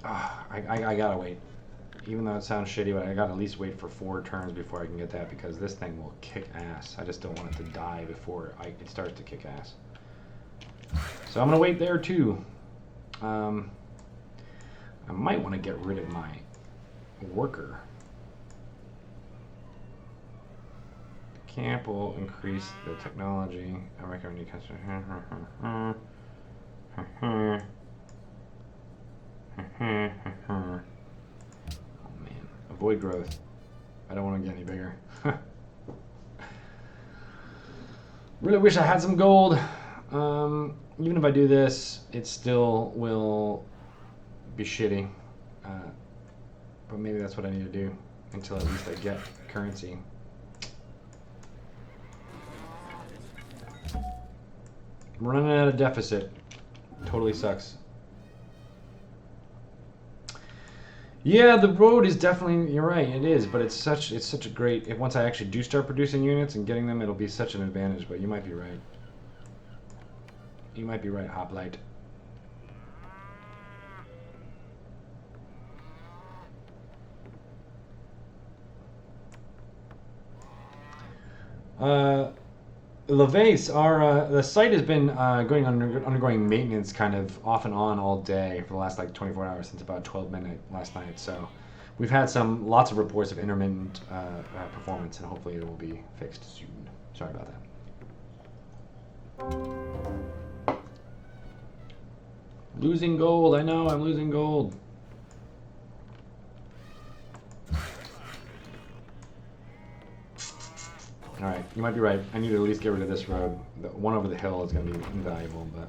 I gotta wait. Even though it sounds shitty, but I gotta at least wait for 4 turns before I can get that because this thing will kick ass. I just don't want it to die before it starts to kick ass. So I'm gonna wait there too. I might want to get rid of my worker. The camp will increase the technology. I recommend you customer. Oh man, avoid growth. I don't want to get any bigger. Really wish I had some gold. Even if I do this, it still will be shitty. But maybe that's what I need to do until at least I get currency. I'm running out of deficit. Totally sucks. Yeah, the road is definitely, you're right, it is, but it's such a great, once I actually do start producing units and getting them, it'll be such an advantage, but you might be right. You might be right, Hoplite. Levase, the site has been undergoing maintenance kind of off and on all day for the last like 24 hours since about 12 midnight last night. So we've had lots of reports of intermittent performance, and hopefully it will be fixed soon. Sorry about that. Losing gold. I know, I'm losing gold. Alright, you might be right. I need to at least get rid of this road. The one over the hill is going to be invaluable, but...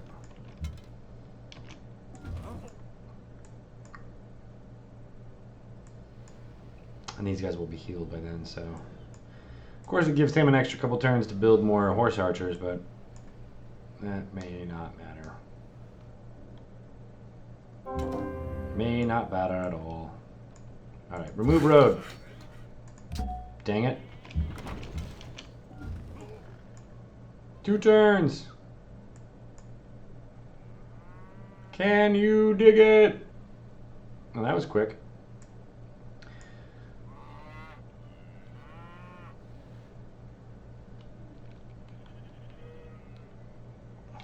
And these guys will be healed by then, so... Of course, it gives him an extra couple turns to build more horse archers, but... that may not matter. May not matter at all. Alright, remove road. Dang it. 2 turns. Can you dig it? Well, that was quick.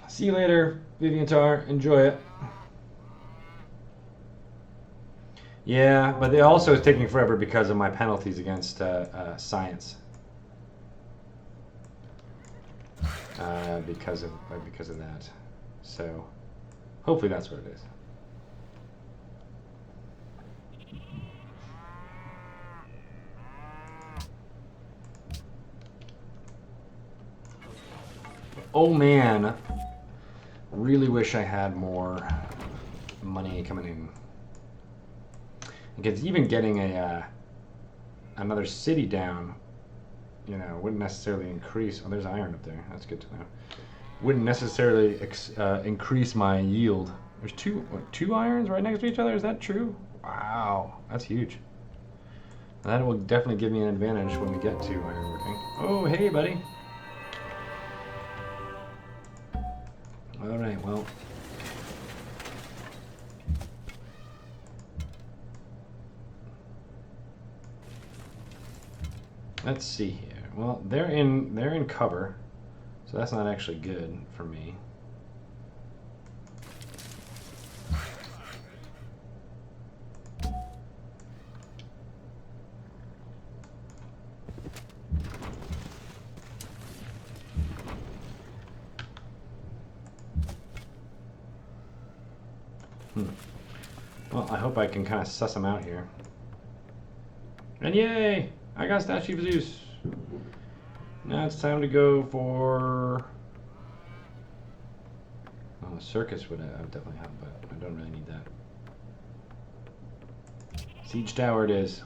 See you later, Viviantar. Enjoy it. Yeah, but it also is taking forever because of my penalties against science. Because of that. So, hopefully that's what it is. Oh man, really wish I had more money coming in. Because even getting a another city down, you know, wouldn't necessarily increase. Oh, there's iron up there. That's good to know. Wouldn't necessarily increase my yield. There's two irons right next to each other. Is that true? Wow, that's huge. That will definitely give me an advantage when we get to ironworking. Oh, hey, buddy. All right, well. Let's see here. Well, they're in cover, so that's not actually good for me. Well, I hope I can kind of suss them out here. And yay! I got Statue of Zeus. Now it's time to go for... Oh, a circus would I would definitely have, but I don't really need that. Siege tower it is.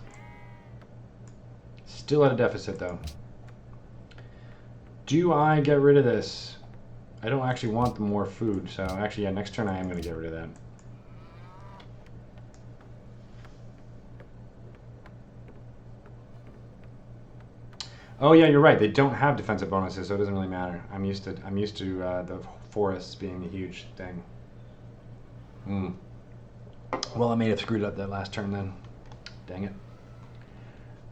Still at a deficit though. Do I get rid of this? I don't actually want the more food, so actually yeah, next turn I am going to get rid of that. Oh yeah, you're right. They don't have defensive bonuses, so it doesn't really matter. I'm used to the forests being a huge thing. Well, I may have screwed up that last turn then. Dang it.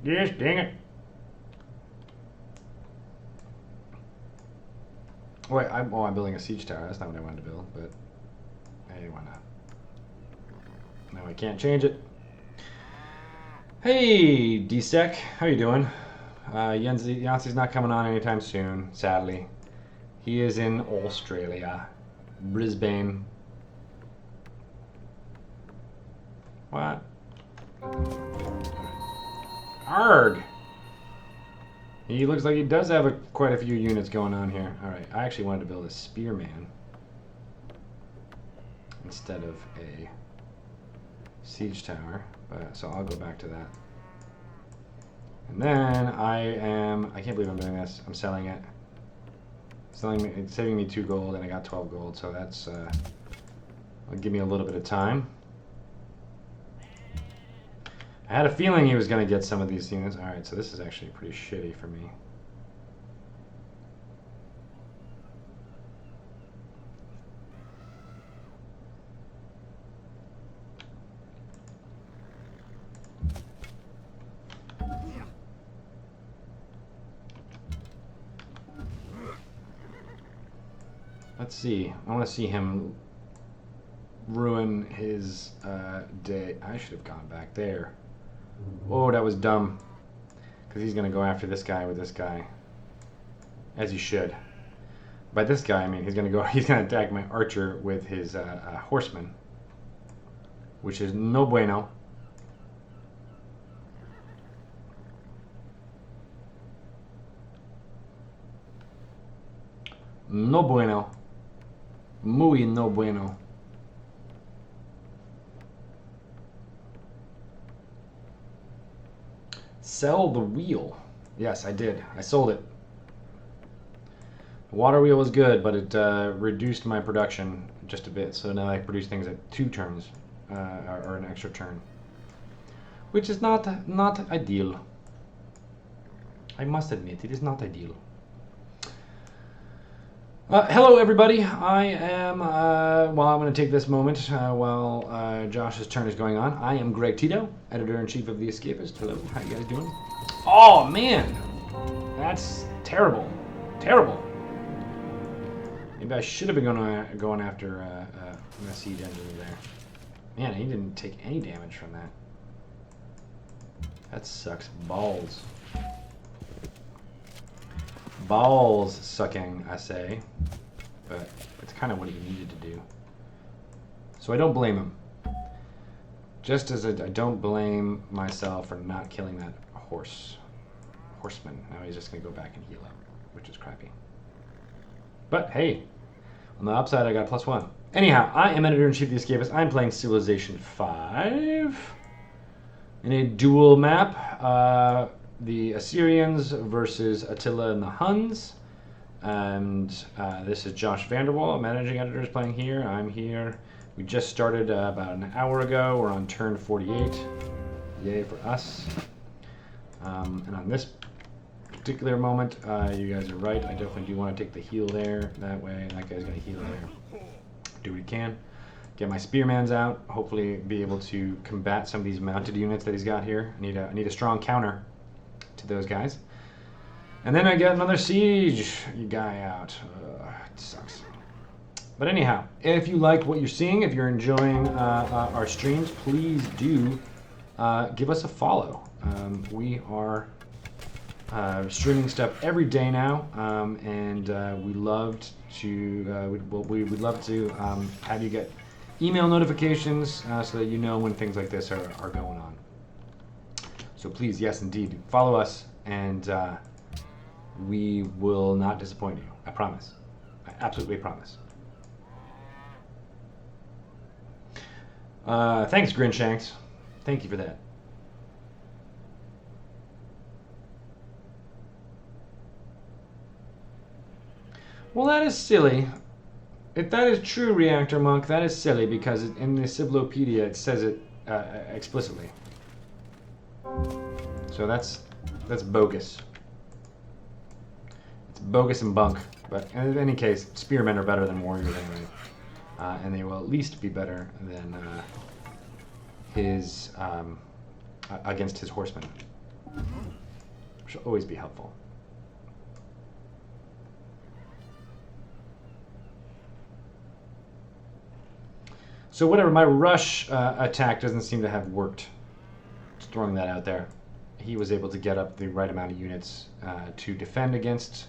Yes, dang it. Wait, I'm building a siege tower. That's not what I wanted to build, but hey, why not? Now I can't change it. Hey, DSEC, how you doing? Yancey's not coming on anytime soon, sadly. He is in Australia. Brisbane. What? Arg! He looks like he does have quite a few units going on here. Alright, I actually wanted to build a spearman instead of a siege tower, but so I'll go back to that. And then I can't believe I'm doing this. I'm selling it. It's saving me 2 gold, and I got 12 gold, so that's, will give me a little bit of time. I had a feeling he was going to get some of these units. Alright, so this is actually pretty shitty for me. Let's see. I want to see him ruin his day. I should have gone back there. Oh, that was dumb. Because he's going to go after this guy with this guy. As he should. By this guy, I mean he's gonna attack my archer with his horseman, which is no bueno. No bueno. Muy no bueno. Sell the wheel. Yes, I did. I sold it. The water wheel was good, but it reduced my production just a bit. So now I produce things at 2 turns, or an extra turn, which is not ideal. I must admit, it is not ideal. Hello, everybody. I am, I'm going to take this moment while Josh's turn is going on. I am Greg Tito, editor-in-chief of The Escapist. Hello, how you guys doing? Oh, man. That's terrible. Terrible. Maybe I should have been going after a siege engine there. Man, he didn't take any damage from that. That sucks balls. Balls sucking, I say, but it's kind of what he needed to do. So I don't blame him. Just as I don't blame myself for not killing that horseman. Now he's just going to go back and heal up, which is crappy. But hey, on the upside I got a +1. Anyhow, I am editor-in-chief of The Escapist. I'm playing Civilization 5 in a duel map. The Assyrians versus Attila and the Huns. And this is Josh Vanderwall, managing editor, is playing here. I'm here. We just started about an hour ago. We're on turn 48. Yay for us. And on this particular moment, you guys are right. I definitely do want to take the heal there. That way, and that guy's going to heal there. Do what he can. Get my spearmans out. Hopefully be able to combat some of these mounted units that he's got here. I need a strong counter to those guys. And then I get another siege guy out. It sucks. But anyhow, if you like what you're seeing, if you're enjoying our streams, please do give us a follow. We are streaming stuff every day now, and we would love to have you get email notifications so that you know when things like this are going on. So please, yes, indeed, follow us, and we will not disappoint you. I promise. I absolutely promise. Thanks, Grinshanks. Thank you for that. Well, that is silly. If that is true, Reactor Monk, that is silly because in the Civlopedia it says it explicitly. So that's bogus. It's bogus and bunk. But in any case, spearmen are better than warriors anyway, and they will at least be better than his against his horsemen, which will always be helpful. So whatever, my rush attack doesn't seem to have worked. Just throwing that out there. He was able to get up the right amount of units to defend against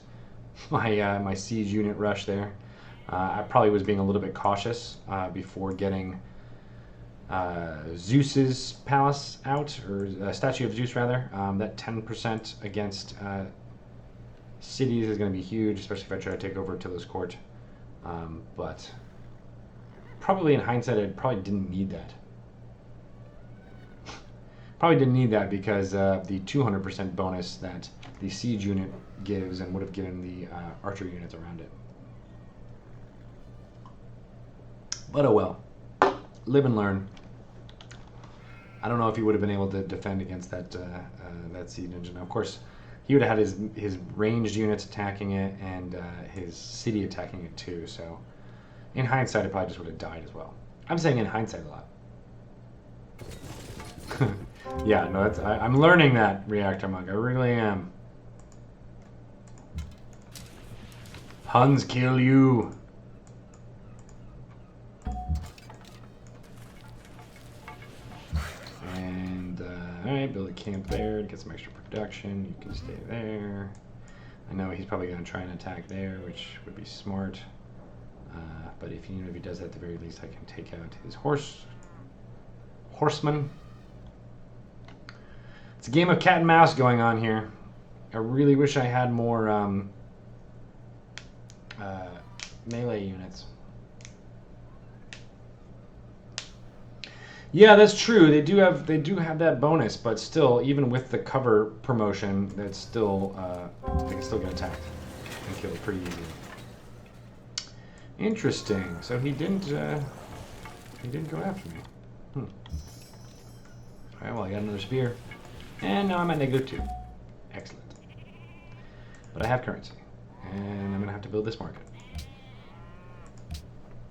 my siege unit rush there. I probably was being a little bit cautious before getting Zeus's palace out, or statue of Zeus rather. That 10% against cities is going to be huge, especially if I try to take over Attila's court. But probably in hindsight, I probably didn't need that. Probably didn't need that because the 200% bonus that the siege unit gives and would have given the archer units around it. But oh well. Live and learn. I don't know if he would have been able to defend against that that siege engine. Of course, he would have had his ranged units attacking it and his city attacking it too. So in hindsight, it probably just would have died as well. I'm saying in hindsight a lot. Yeah, no, I'm learning that, Reactor Monk. I really am. Huns kill you. And, alright, build a camp there to get some extra production. You can stay there. I know he's probably going to try and attack there, which would be smart. But if he does that, at the very least, I can take out his horseman. It's a game of cat and mouse going on here. I really wish I had more melee units. Yeah, that's true. They do have that bonus, but still, even with the cover promotion, that's still they can still get attacked and killed pretty easily. Interesting. So he didn't go after me. All right. Well, I got another spear, and now I'm at -2. Excellent. But I have currency, and I'm gonna have to build this market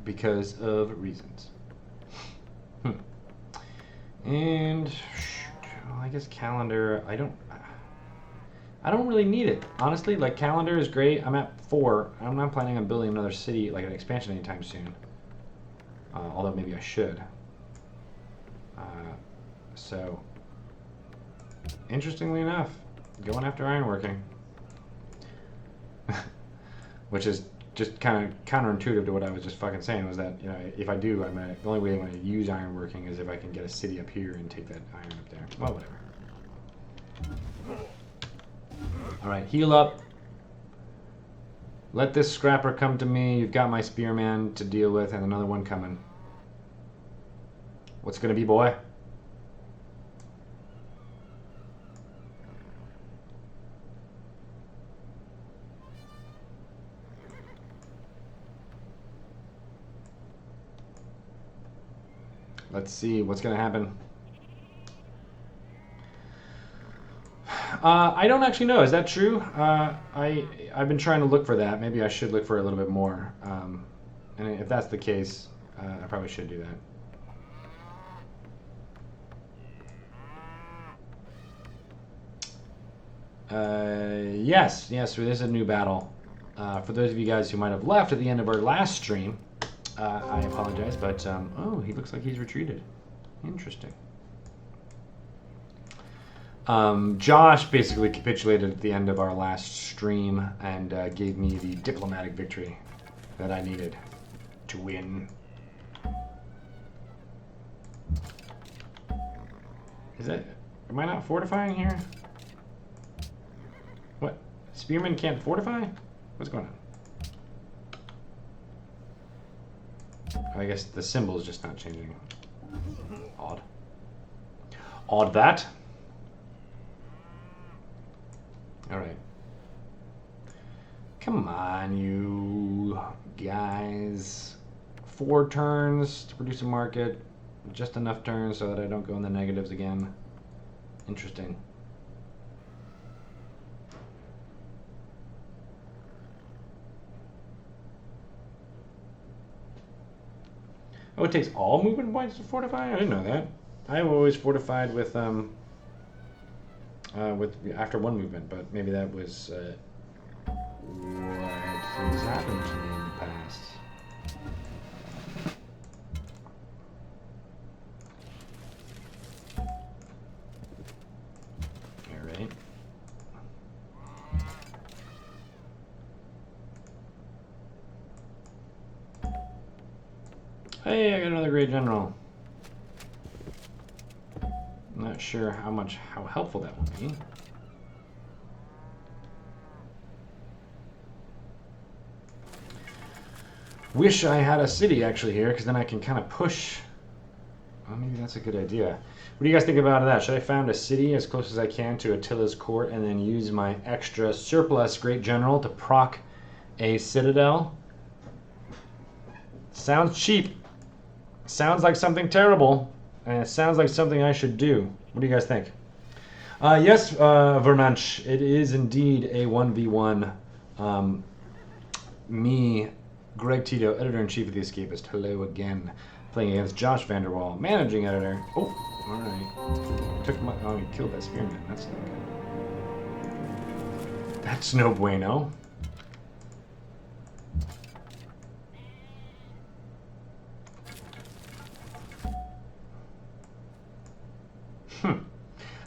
because of reasons. And well, I guess calendar. I don't really need it, honestly. Like, calendar is great. I'm at 4. I'm not planning on building another city, like an expansion, anytime soon. Although maybe I should. So, interestingly enough, going after ironworking, which is just kind of counterintuitive to what I was just fucking saying, was that, you know, if I do, the only way I'm going to use ironworking is if I can get a city up here and take that iron up there. Well, whatever. All right, heal up. Let this scrapper come to me. You've got my spearman to deal with, and another one coming. What's gonna be, boy? Let's see what's gonna happen. I don't actually know. Is that true? I've been trying to look for that. Maybe I should look for a little bit more. And if that's the case, I probably should do that. Yes, so there's a new battle. For those of you guys who might have left at the end of our last stream, I apologize, but oh, he looks like he's retreated. Interesting. Josh basically capitulated at the end of our last stream and gave me the diplomatic victory that I needed to win. Am I not fortifying here? What? Spearmen can't fortify? What's going on? I guess the symbol is just not changing. Odd. Odd that. All right. Come on, you guys. 4 turns to produce a market. Just enough turns so that I don't go in the negatives again. Interesting. Oh, it takes all movement points to fortify? I didn't know that. I've always fortified with after 1 movement, but maybe that was what has happened to me in the past. All right. Hey, I got another great general. Not sure how helpful that will be. Wish I had a city actually here, because then I can kind of push. Well, maybe that's a good idea. What do you guys think about that? Should I found a city as close as I can to Attila's court and then use my extra surplus great general to proc a citadel? Sounds cheap. Sounds like something terrible. And it sounds like something I should do. What do you guys think? Yes, Vermanch, it is indeed a 1v1. Me, Greg Tito, editor-in-chief of The Escapist. Hello again. Playing against Josh Vanderwall, managing editor. Oh, all right. Oh, he killed that spearman. That's not good. That's no bueno.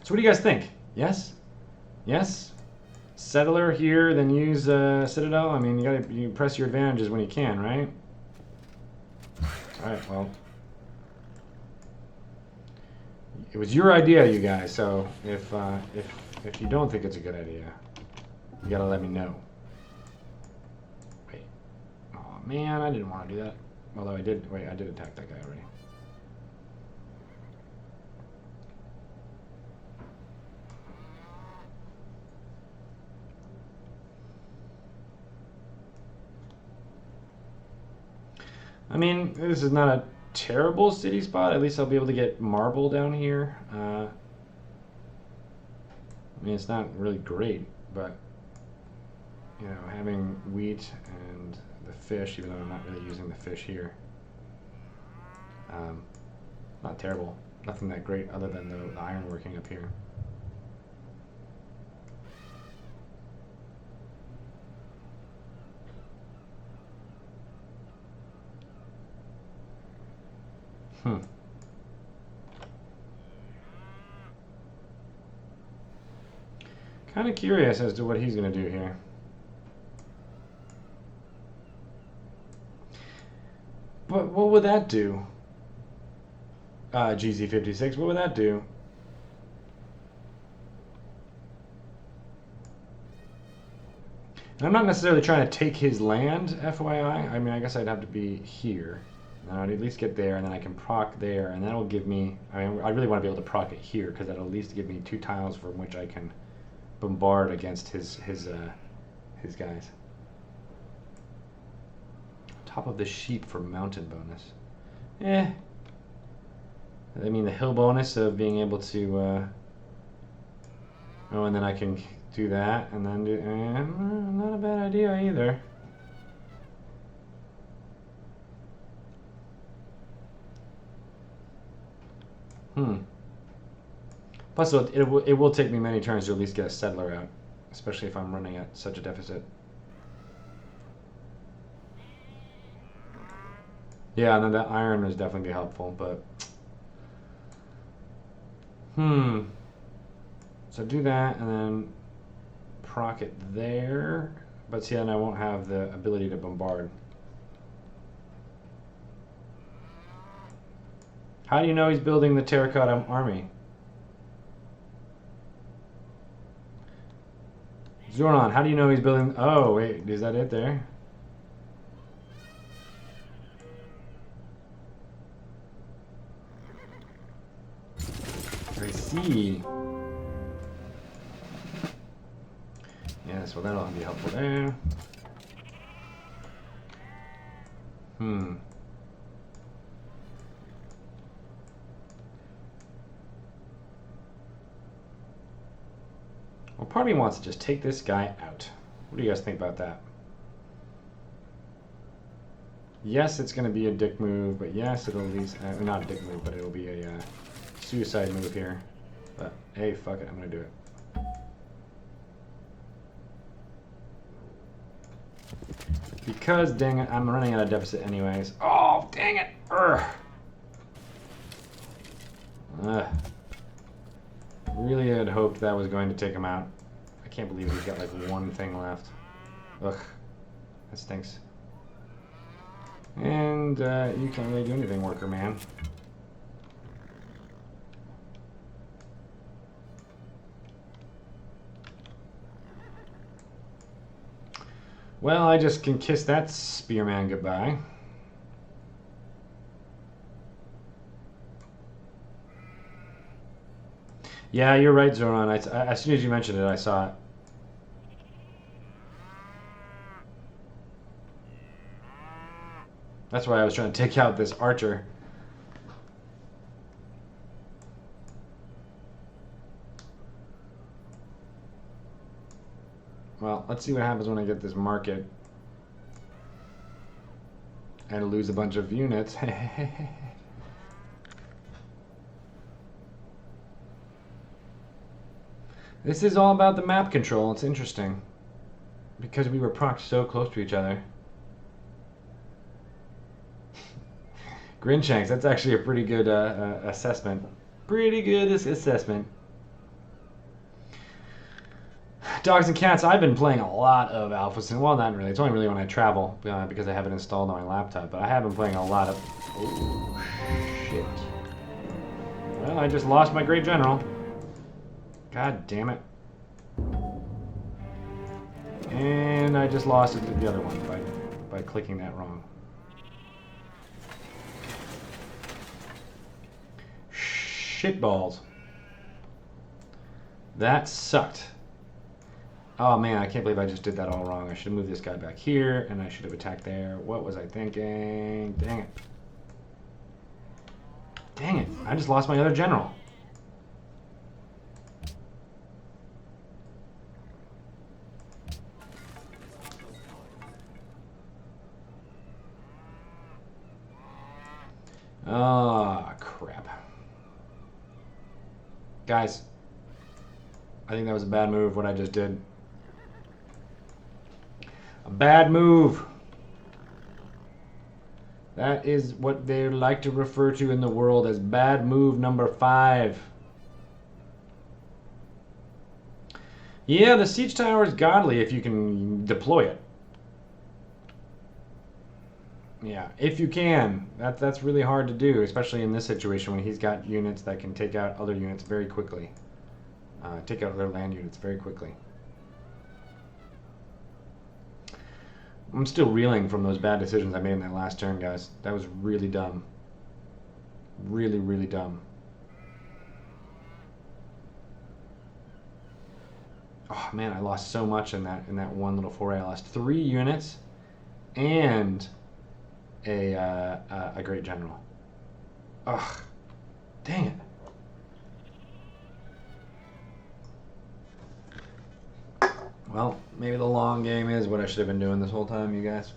So what do you guys think? Yes? Yes? settler here, then use Citadel. I mean, you press your advantages when you can, right? All right, well, it was your idea, you guys. So if you don't think it's a good idea, you gotta let me know. Wait, oh man, I didn't want to do that. Although I did. Wait, I did attack that guy already. I mean, this is not a terrible city spot. At least I'll be able to get marble down here. I mean, it's not really great, but you know, having wheat and the fish, even though I'm not really using the fish here, not terrible. Nothing that great other than the iron working up here. Kind of curious as to what he's going to do here. But what would that do? GZ56, what would that do? And I'm not necessarily trying to take his land, FYI. I mean, I guess I'd have to be here. And I'd at least get there, and then I can proc there, and that'll give me... I mean, I really want to be able to proc it here, because that'll at least give me 2 tiles from which I can bombard against his guys. Top of the sheep for mountain bonus. I mean, the hill bonus of being able to... oh, and then I can do that, and then do... not a bad idea either. Plus, it will take me many turns to at least get a settler out, especially if I'm running at such a deficit. Yeah, and then that iron is definitely be helpful, but... So do that, and then proc it there. But see, then I won't have the ability to bombard. How do you know he's building the terracotta army? Zoran, how do you know he's building... Oh, wait, is that it there? I see. Yes, well, that'll be helpful there. Well, part of me wants to just take this guy out. What do you guys think about that? Yes, it's going to be a dick move, but yes, it'll at least... not a dick move, but it'll be a suicide move here. But, hey, fuck it, I'm going to do it. Because, dang it, I'm running at a deficit anyways. Oh, dang it! Really had hoped that was going to take him out. I can't believe he's got like one thing left. Ugh. That stinks. And you can't really do anything, worker man. Well, I just can kiss that spearman goodbye. Yeah, you're right, Zoran. As soon as you mentioned it, I saw it. That's why I was trying to take out this archer. Well, let's see what happens when I get this market. And lose a bunch of units. This is all about the map control. It's interesting. Because we were procced so close to each other. Grinshanks, that's actually a pretty good assessment. Pretty good assessment. Dogs and cats, I've been playing a lot of Alpha Sim. Well, not really. It's only really when I travel because I have it installed on my laptop. But I have been playing a lot of... Oh, shit. Well, I just lost my great general. God damn it. And I just lost it to the other one by clicking that wrong. Shitballs. That sucked. Oh man, I can't believe I just did that all wrong. I should have moved this guy back here, and I should have attacked there. What was I thinking? Dang it. Dang it. I just lost my other general. Oh, crap. Guys, I think that was a bad move, what I just did. A bad move. That is what they like to refer to in the world as bad move number 5. Yeah, the siege tower is godly if you can deploy it. Yeah, if you can. That's really hard to do, especially in this situation when he's got units that can take out other units very quickly. Take out other land units very quickly. I'm still reeling from those bad decisions I made in that last turn, guys. That was really dumb. Really, really dumb. Oh man, I lost so much in that one little foray. I lost 3 units and a great general. Ugh, dang it. Well, maybe the long game is what I should have been doing this whole time, you guys.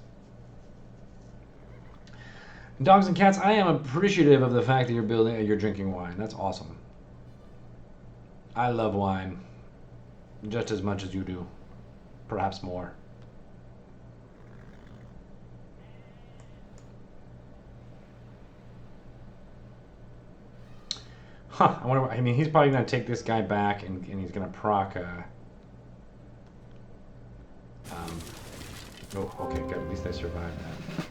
Dogs and cats, I am appreciative of the fact that you're drinking wine. That's awesome. I love wine just as much as you do, perhaps more. Huh, I wonder, I mean, he's probably going to take this guy back and he's going to proc... oh, okay, good. At least I survived that.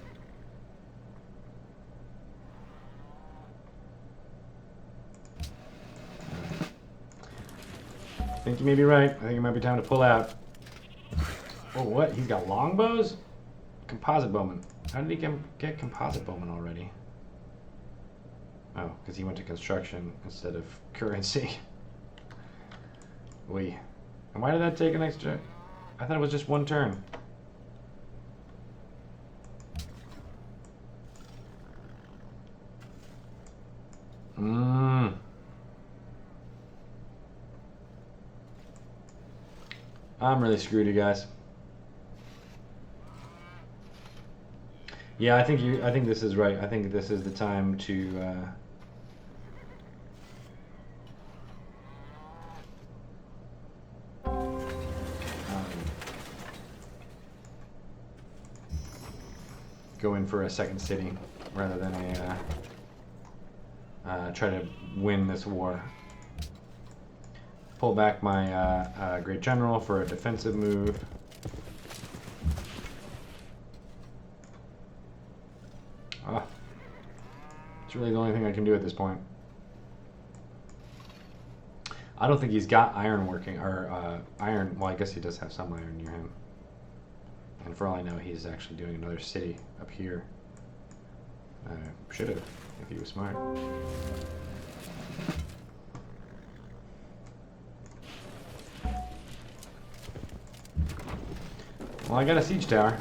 I think you may be right. I think it might be time to pull out. Oh, what? He's got longbows? Composite bowman. How did he get composite bowman already? Oh, because he went to construction instead of currency. Wait. And why did that take an extra... I thought it was just one turn. I'm really screwed, you guys. Yeah, I think this is right. I think this is the time to go in for a second city rather than try to win this war. Pull back my great general for a defensive move. It's really the only thing I can do at this point. I don't think he's got iron working, or iron, well I guess he does have some iron near him. And for all I know, he's actually doing another city up here. Should have, if he was smart. Well, I got a siege tower.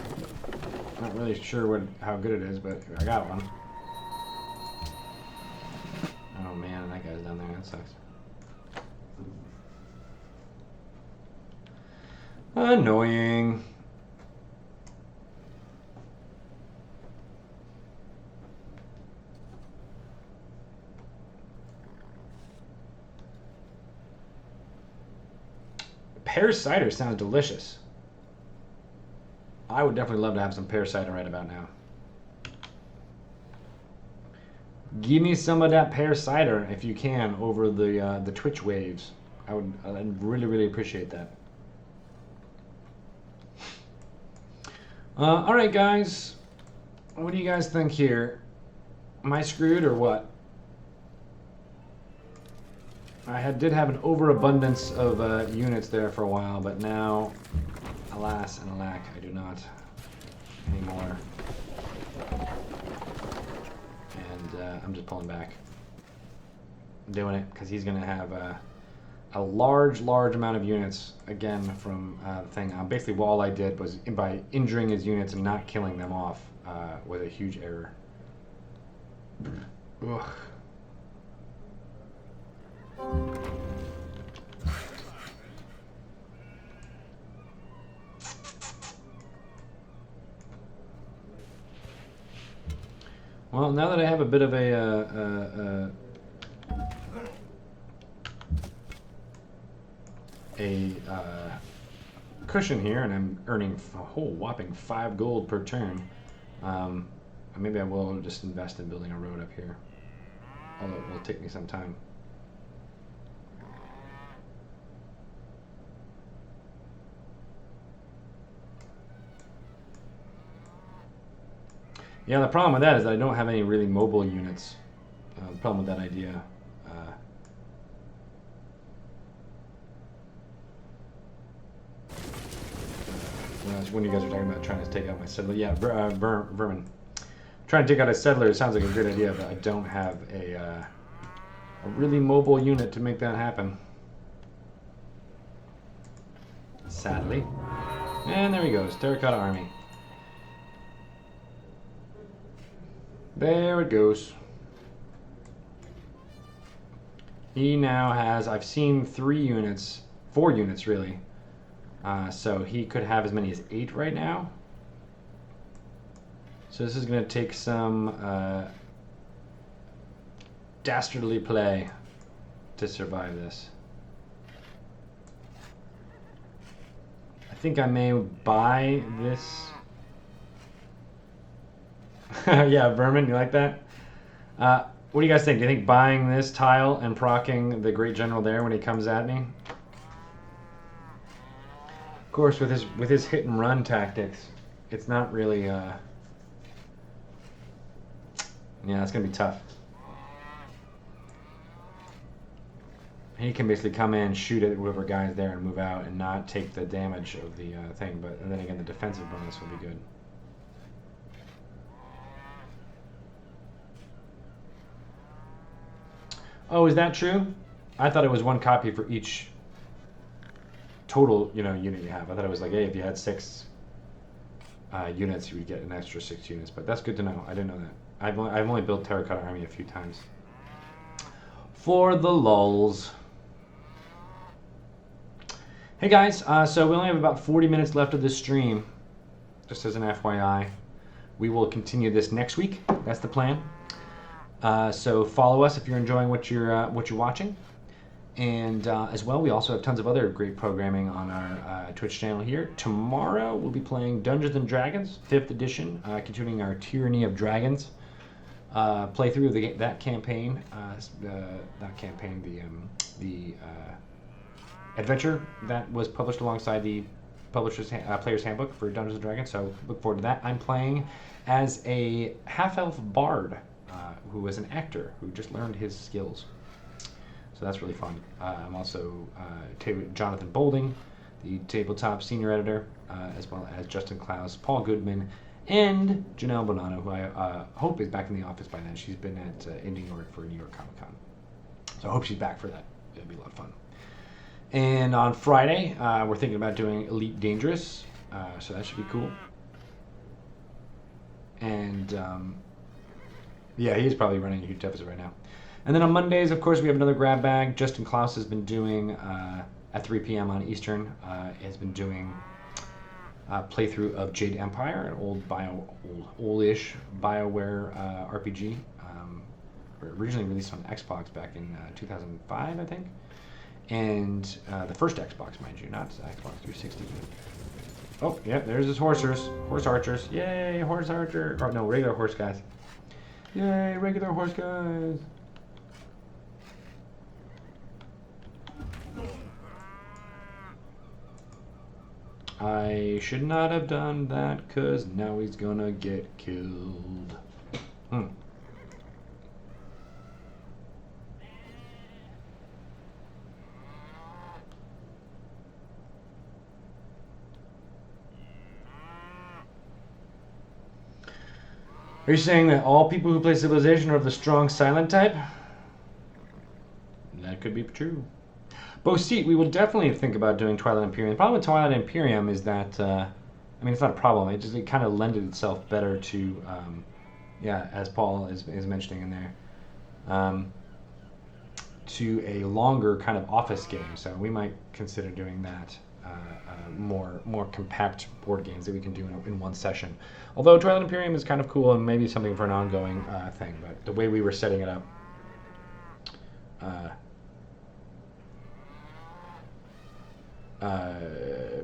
Not really sure how good it is, but I got one. Oh man, that guy's down there. That sucks. Annoying. Pear cider sounds delicious. I would definitely love to have some pear cider right about now. Give me some of that pear cider if you can over the Twitch waves. I'd really, really appreciate that. All right, guys. What do you guys think here? Am I screwed or what? I did have an overabundance of units there for a while, but now, alas and alack, I do not anymore. And I'm just pulling back. I'm doing it because he's going to have a large amount of units again from the thing. Basically, all I did was by injuring his units and not killing them off was a huge error. Ugh. Well, now that I have a bit of a cushion here, and I'm earning a whole whopping 5 gold per turn, maybe I will just invest in building a road up here, although it will take me some time. Yeah, the problem with that is that I don't have any really mobile units. The problem with that idea. When you guys are talking about trying to take out my settler, yeah, Vermin. Trying to take out a settler sounds like a good idea, but I don't have a really mobile unit to make that happen. Sadly. And there he goes, Terracotta Army. There it goes. He now has, I've seen 4 units really. So he could have as many as 8 right now. So this is going to take some dastardly play to survive this. I think I may buy this. Yeah, Vermin, you like that? What do you guys think? Do you think buying this tile and proccing the Great General there when he comes at me? Of course, with his hit and run tactics, it's not really. Yeah, it's gonna be tough. He can basically come in, shoot at whoever guy's there, and move out, and not take the damage of the thing. But then again, the defensive bonus will be good. Oh, is that true? I thought it was 1 copy for each total, unit you have. I thought it was like, hey, if you had 6 units, you would get an extra 6 units. But that's good to know. I didn't know that. I've only built Terracotta Army a few times. For the lulz. Hey guys, so we only have about 40 minutes left of this stream. Just as an FYI, we will continue this next week. That's the plan. So follow us if you're enjoying what you're watching, and as well, we also have tons of other great programming on our Twitch channel here. Tomorrow we'll be playing Dungeons and Dragons 5th edition, continuing our Tyranny of Dragons playthrough of that campaign. The adventure that was published alongside the player's handbook for Dungeons and Dragons. So look forward to that. I'm playing as a half-elf bard. Who is an actor who just learned his skills. So that's really fun. I'm also Jonathan Bolding, the tabletop senior editor, as well as Justin Klaus, Paul Goodman, and Janelle Bonanno, who I hope is back in the office by then. She's been in New York for New York Comic Con. So I hope she's back for that. It'll be a lot of fun. And on Friday, we're thinking about doing Elite Dangerous. So that should be cool. And yeah, he's probably running a huge deficit right now. And then on Mondays, of course, we have another grab bag. Justin Klaus has been doing, at 3 p.m. on Eastern, has been doing a playthrough of Jade Empire, an old-ish BioWare RPG. Originally released on Xbox back in 2005, I think. And the first Xbox, mind you, not Xbox 360. Oh, yeah, there's his horse archers. Yay, horse archer. Oh, no, regular horse guys. Yay, regular horse guys. I should not have done that, because now he's gonna get killed. Hmm. Are you saying that all people who play Civilization are of the strong silent type? That could be true. Bo-Seat, we will definitely think about doing Twilight Imperium. The problem with Twilight Imperium is that, I mean, it's not a problem. It kind of lended itself better to, yeah, as Paul is mentioning in there, to a longer kind of office game. So we might consider doing that. More compact board games that we can do in one session. Although Twilight Imperium is kind of cool and maybe something for an ongoing thing, but the way we were setting it up,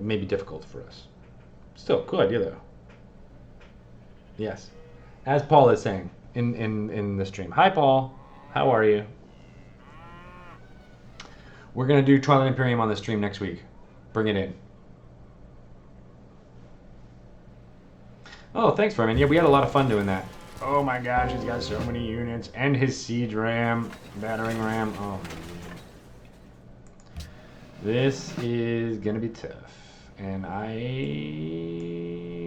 may be difficult for us. Still, cool idea though. Yes, as Paul is saying in the stream. Hi, Paul. How are you? We're gonna do Twilight Imperium on the stream next week. Bring it in. Oh, thanks, Furman. Yeah, we had a lot of fun doing that. Oh my gosh, he's got so many units. And his siege ram, battering ram. Oh, man. This is gonna be tough. And I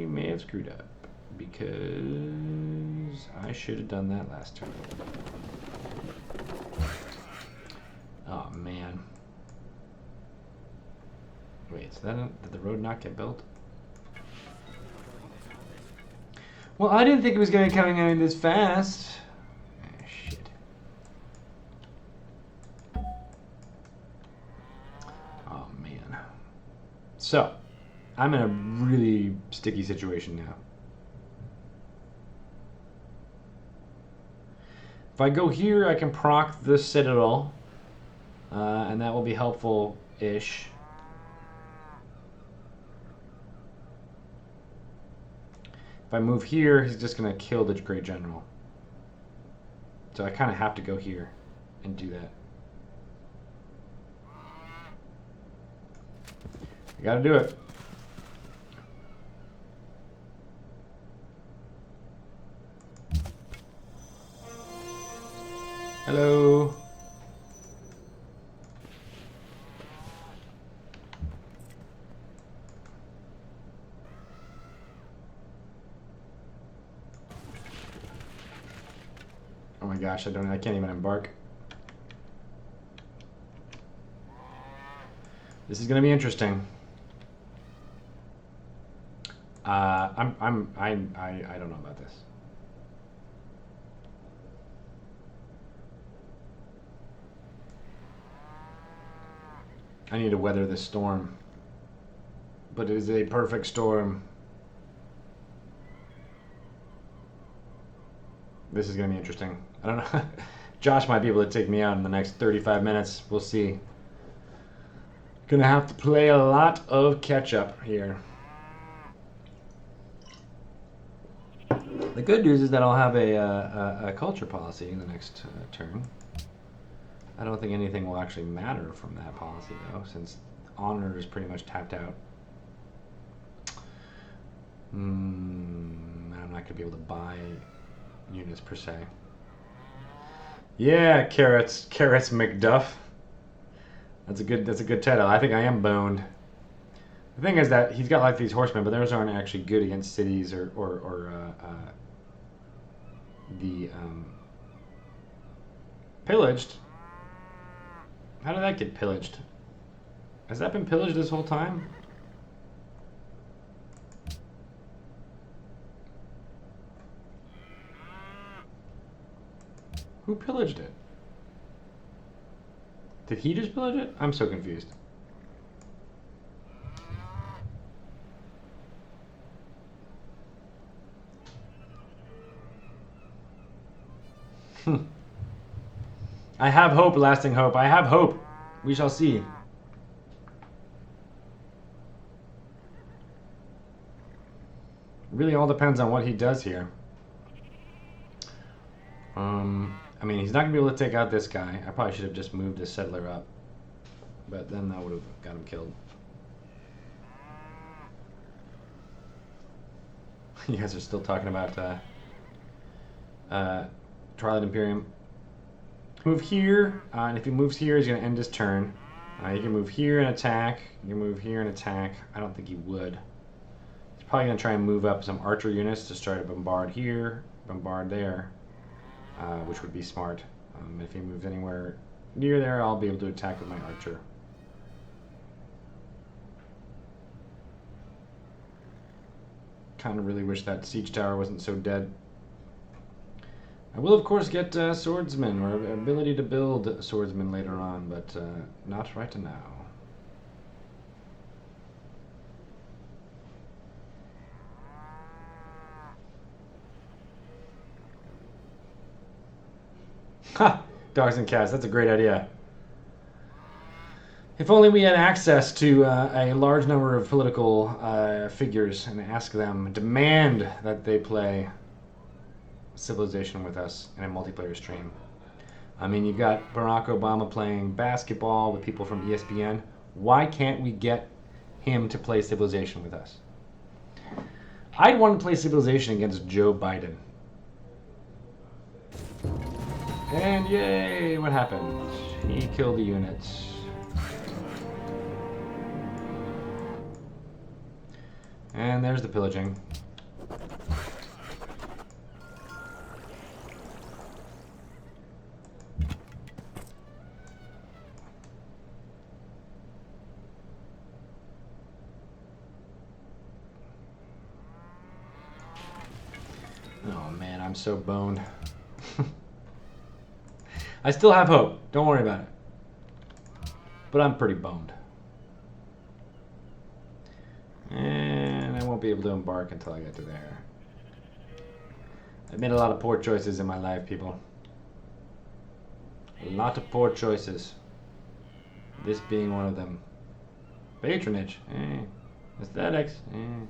may have screwed up, because I should have done that last turn. Oh, man. Wait, so did the road not get built? Well, I didn't think it was going to be coming in this fast. Ah, shit. Oh, man. So, I'm in a really sticky situation now. If I go here, I can proc the Citadel, and that will be helpful-ish. If I move here, he's just going to kill the Great General. So I kind of have to go here and do that. I got to do it. Hello. Oh my gosh, I can't even embark. This is going to be interesting. I don't know about this. I need to weather this storm. But it is a perfect storm. This is going to be interesting. I don't know. Josh might be able to take me out in the next 35 minutes. We'll see. Gonna have to play a lot of catch up here. The good news is that I'll have a culture policy in the next turn. I don't think anything will actually matter from that policy, though, since honor is pretty much tapped out. I'm not going to be able to buy units per se. Yeah, carrots McDuff. That's a good title. I think I am boned. The thing is that he's got like these horsemen, but those aren't actually good against cities or the pillaged. How did that get pillaged? Has that been pillaged this whole time? Who pillaged it? Did he just pillage it? I'm so confused. I have hope, lasting hope. I have hope. We shall see. Really all depends on what he does here. I mean, he's not going to be able to take out this guy. I probably should have just moved this settler up. But then that would have got him killed. You guys are still talking about Twilight Imperium. Move here, and if he moves here, he's going to end his turn. You can move here and attack. You can move here and attack. I don't think he would. He's probably going to try and move up some archer units to try to bombard here, bombard there, which would be smart. If he moves anywhere near there, I'll be able to attack with my archer. Kind of really wish that siege tower wasn't so dead. I will, of course, get swordsmen, or ability to build swordsmen later on, but not right now. Ha! Dogs and cats, that's a great idea. If only we had access to a large number of political figures and ask them, demand that they play Civilization with us in a multiplayer stream. I mean, you've got Barack Obama playing basketball with people from ESPN. Why can't we get him to play Civilization with us? I'd want to play Civilization against Joe Biden. And yay, what happened? He killed the units. And there's the pillaging. Oh man, I'm so boned. I still have hope. Don't worry about it. But I'm pretty boned. And I won't be able to embark until I get to there. I've made a lot of poor choices in my life, people. A lot of poor choices. This being one of them. Patronage. Aesthetics. Oh, man.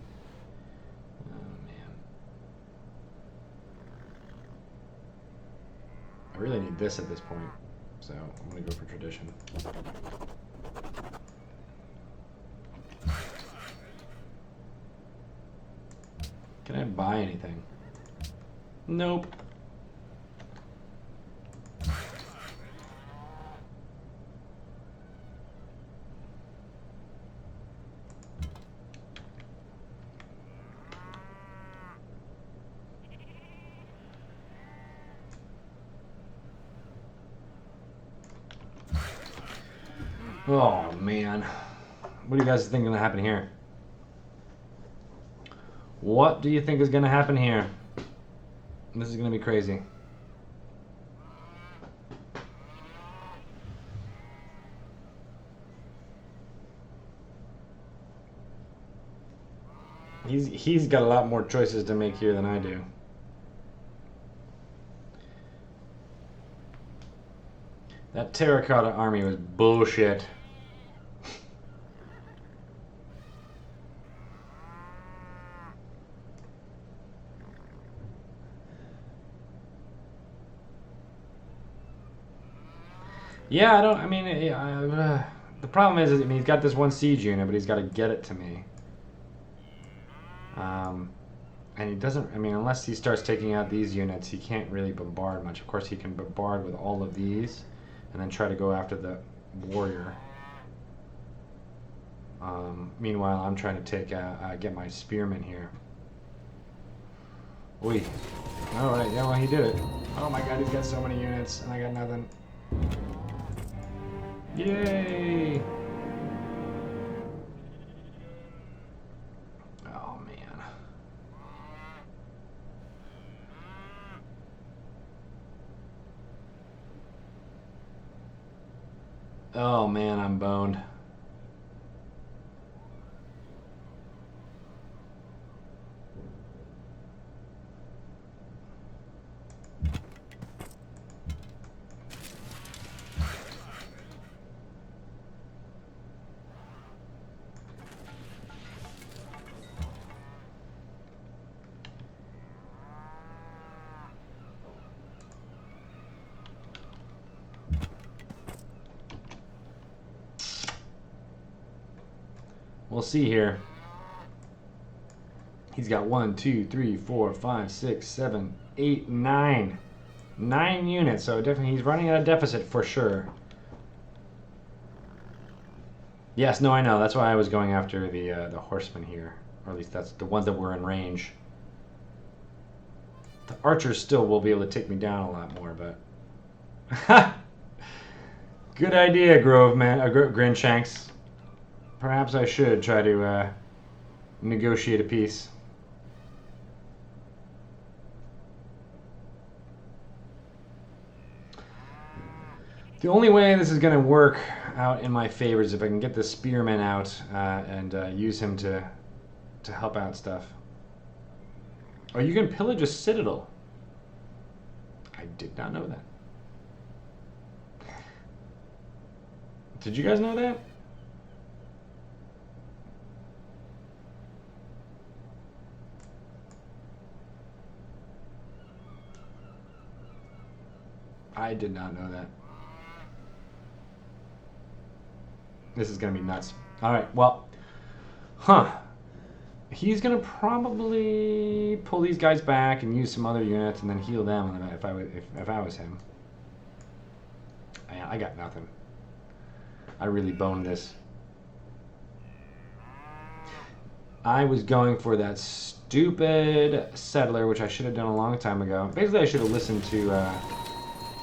I really need this at this point. So I'm going to go for tradition. Can I buy anything? Nope. Oh man. What do you guys think is going to happen here? What do you think is going to happen here? This is going to be crazy. He's got a lot more choices to make here than I do. That terracotta army was bullshit. Yeah, the problem is, he's got this one siege unit, but he's got to get it to me. And he doesn't, unless he starts taking out these units, he can't really bombard much. Of course, he can bombard with all of these, and then try to go after the warrior. Meanwhile, I'm trying to get my spearmen here. Oi. Alright, yeah, well, he did it. Oh my god, he's got so many units, and I got nothing. Yay! Oh man. Oh man, I'm boned. We'll see here. He's got 1, 2, 3, 4, 5, 6, 7, 8, 9. 9 units, so definitely he's running at a deficit for sure. Yes, no, I know. That's why I was going after the horsemen here. Or at least that's the ones that were in range. The archers still will be able to take me down a lot more, but... Good idea, Grinshanks. Perhaps I should try to negotiate a peace. The only way this is going to work out in my favor is if I can get the spearman out and use him to help out stuff. Oh, you can pillage a citadel. I did not know that. Did you guys know that? I did not know that. This is going to be nuts. All right, well, he's going to probably pull these guys back and use some other units and then heal them if I was him. I got nothing. I really boned this. I was going for that stupid settler, which I should have done a long time ago. Basically, I should have listened to,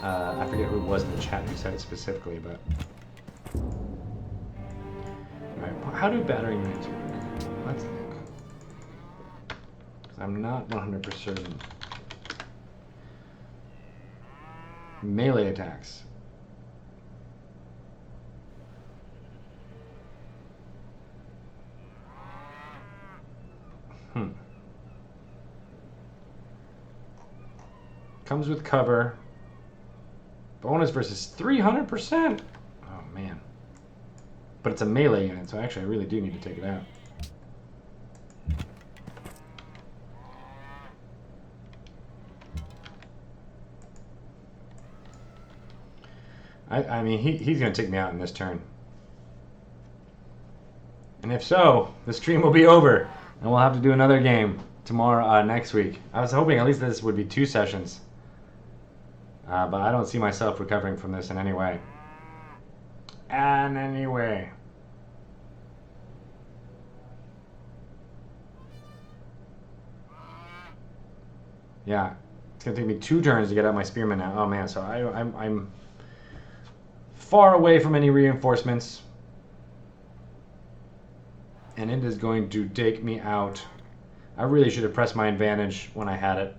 I forget who it was in the chat who said it specifically, but... Alright, how do battering rams work? Let's think. I'm not 100% certain. Melee attacks. Comes with cover. Bonus versus 300%. Oh, man. But it's a melee unit, so actually I really do need to take it out. I mean, he's going to take me out in this turn. And if so, the stream will be over. And we'll have to do another game tomorrow, next week. I was hoping at least this would be 2 sessions. But I don't see myself recovering from this in any way. And anyway. Yeah, it's gonna take me 2 turns to get out my spearmen now. Oh man, so I'm far away from any reinforcements. And it is going to take me out. I really should have pressed my advantage when I had it.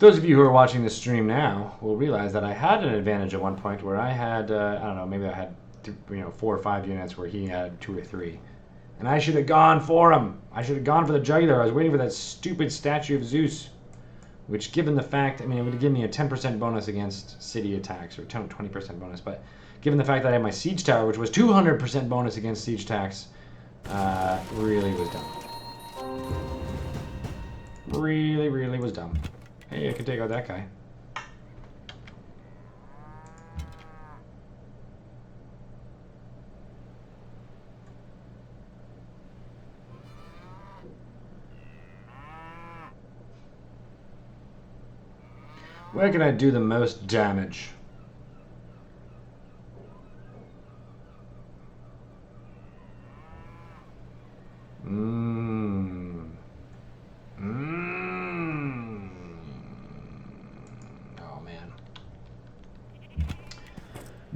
Those of you who are watching this stream now will realize that I had an advantage at one point where I had, I don't know, maybe I had 4 or 5 units where he had 2 or 3. And I should have gone for him. I should have gone for the jugular. I was waiting for that stupid statue of Zeus. Which, given the fact, I mean, it would have given me a 10% bonus against city attacks, or 20% bonus, but given the fact that I had my siege tower, which was 200% bonus against siege attacks, really was dumb. Really, really was dumb. Hey, I can take out that guy. Where can I do the most damage? Oh, man.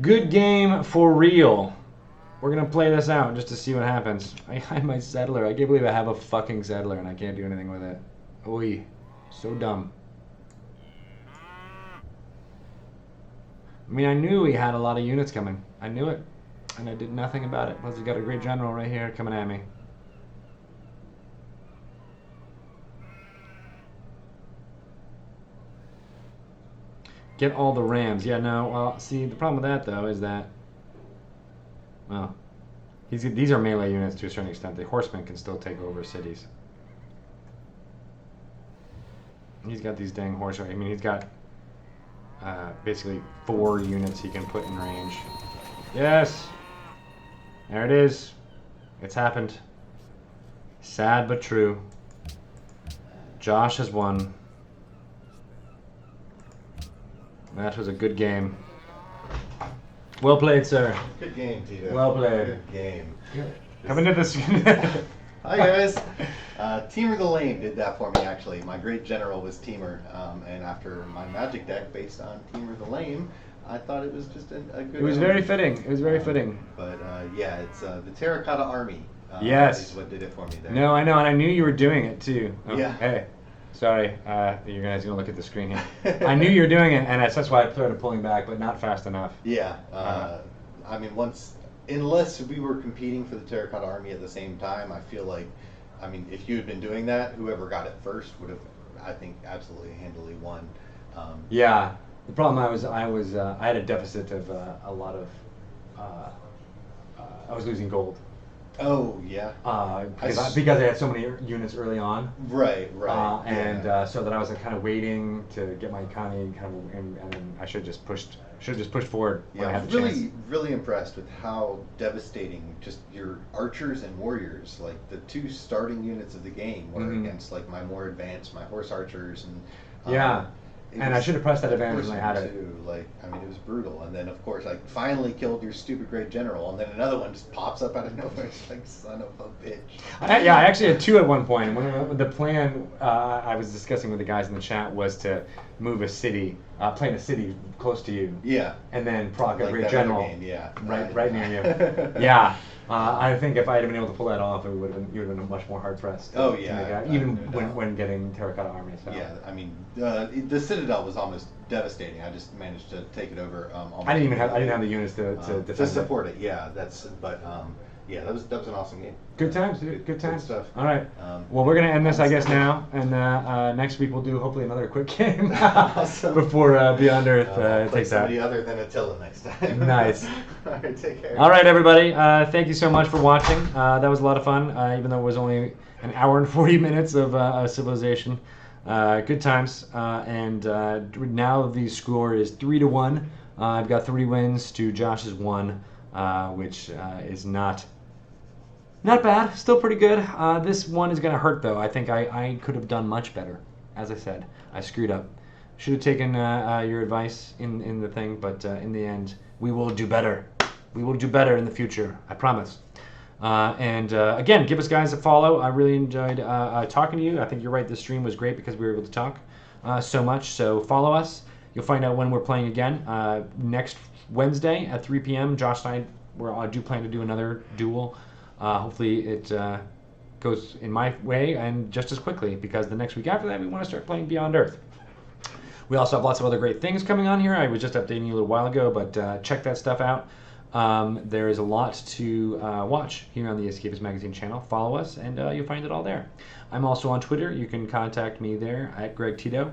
Good game for real. We're going to play this out just to see what happens. I have my settler. I can't believe I have a fucking settler and I can't do anything with it. Oy. So dumb. I mean, I knew he had a lot of units coming. I knew it. And I did nothing about it. Plus, he's got a great general right here coming at me. Get all the rams. Yeah, no. Well, see, the problem with that, though, is that... Well, these are melee units to a certain extent. The horsemen can still take over cities. He's got these dang horse... I mean, he's got... basically 4 units he can put in range. Yes! There it is. It's happened. Sad but true. Josh has won. That was a good game. Well played, sir. Good game, Tito. Well played. Good game. Come into this. Hi, guys. Teamer the Lame did that for me, actually. My great general was Teamer, and after my magic deck based on Teamer the Lame, I thought it was just a good... It was very fitting. It was very fitting. But yeah, it's the Terracotta Army. Yes. Is what did it for me there. No, I know, and I knew you were doing it too. Oh, yeah. Hey, sorry, you guys are gonna look at the screen here. I knew you were doing it, and that's why I started pulling back, but not fast enough. Yeah. I mean, unless we were competing for the Terracotta Army at the same time, I feel like, I mean, if you had been doing that, whoever got it first would have, I think, absolutely handily won. Yeah. The problem I had a deficit of a lot of. I was losing gold. Oh yeah. Because I had so many units early on. Right. So that I was kind of waiting to get my economy and then I should have just pushed forward. Yeah, when I I had was the really chance. really impressed with how devastating just your archers and warriors, like the two starting units of the game, were against like my more advanced, my horse archers and. Yeah. And I should have pressed that advantage when I had it. Too. Like, I mean, it was brutal. And then, of course, I finally killed your stupid great general, and then another one just pops up out of nowhere. It's like, son of a bitch. I actually had two at one point. The plan I was discussing with the guys in the chat was to move a city, plant a city close to you. Yeah. And then proc a Like great that general. other game, yeah. Right near you. Yeah. I think if I had been able to pull that off, you would have been much more hard pressed. Oh yeah. Even when getting Terracotta Army. So. Yeah, I mean, the Citadel was almost devastating. I just managed to take it over. I didn't have the units to defend to support it. Yeah, yeah, that was an awesome game. Good times, dude. Good times. Good stuff. All right. Well, we're gonna end this, I guess, now, and next week we'll do hopefully another quick game Awesome. before Beyond Earth takes out. Somebody other than Attila next time. Nice. All right, take care. All right, everybody. Thank you so much for watching. That was a lot of fun, even though it was only an hour and 40 minutes of Civilization. Good times. And now the score is 3-1. I've got 3 wins to Josh's 1, which is not bad. Still pretty good. This one is going to hurt, though. I think I could have done much better. As I said, I screwed up. Should have taken your advice in the thing, but in the end, we will do better. We will do better in the future. I promise. And again, give us guys a follow. I really enjoyed talking to you. I think you're right. This stream was great because we were able to talk so much. So follow us. You'll find out when we're playing again. Next Wednesday at 3 p.m. Josh and I do plan to do another duel. Hopefully it goes in my way and just as quickly, because the next week after that we want to start playing Beyond Earth. We also have lots of other great things coming on here. I was just updating you a little while ago, but check that stuff out. There is a lot to watch here on the Escapist Magazine channel. Follow us, and you'll find it all there. I'm also on Twitter. You can contact me there at Greg Tito,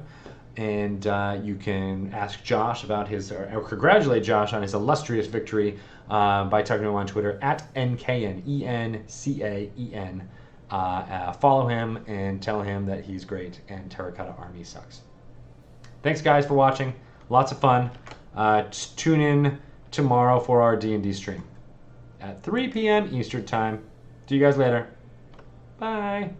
and you can ask Josh about his, or congratulate Josh on his illustrious victory by talking to him on Twitter at NKN, ENCAEN. Follow him and tell him that he's great and Terracotta Army sucks. Thanks, guys, for watching. Lots of fun. Tune in tomorrow for our D&D stream at 3 p.m. Eastern Time. See you guys later. Bye.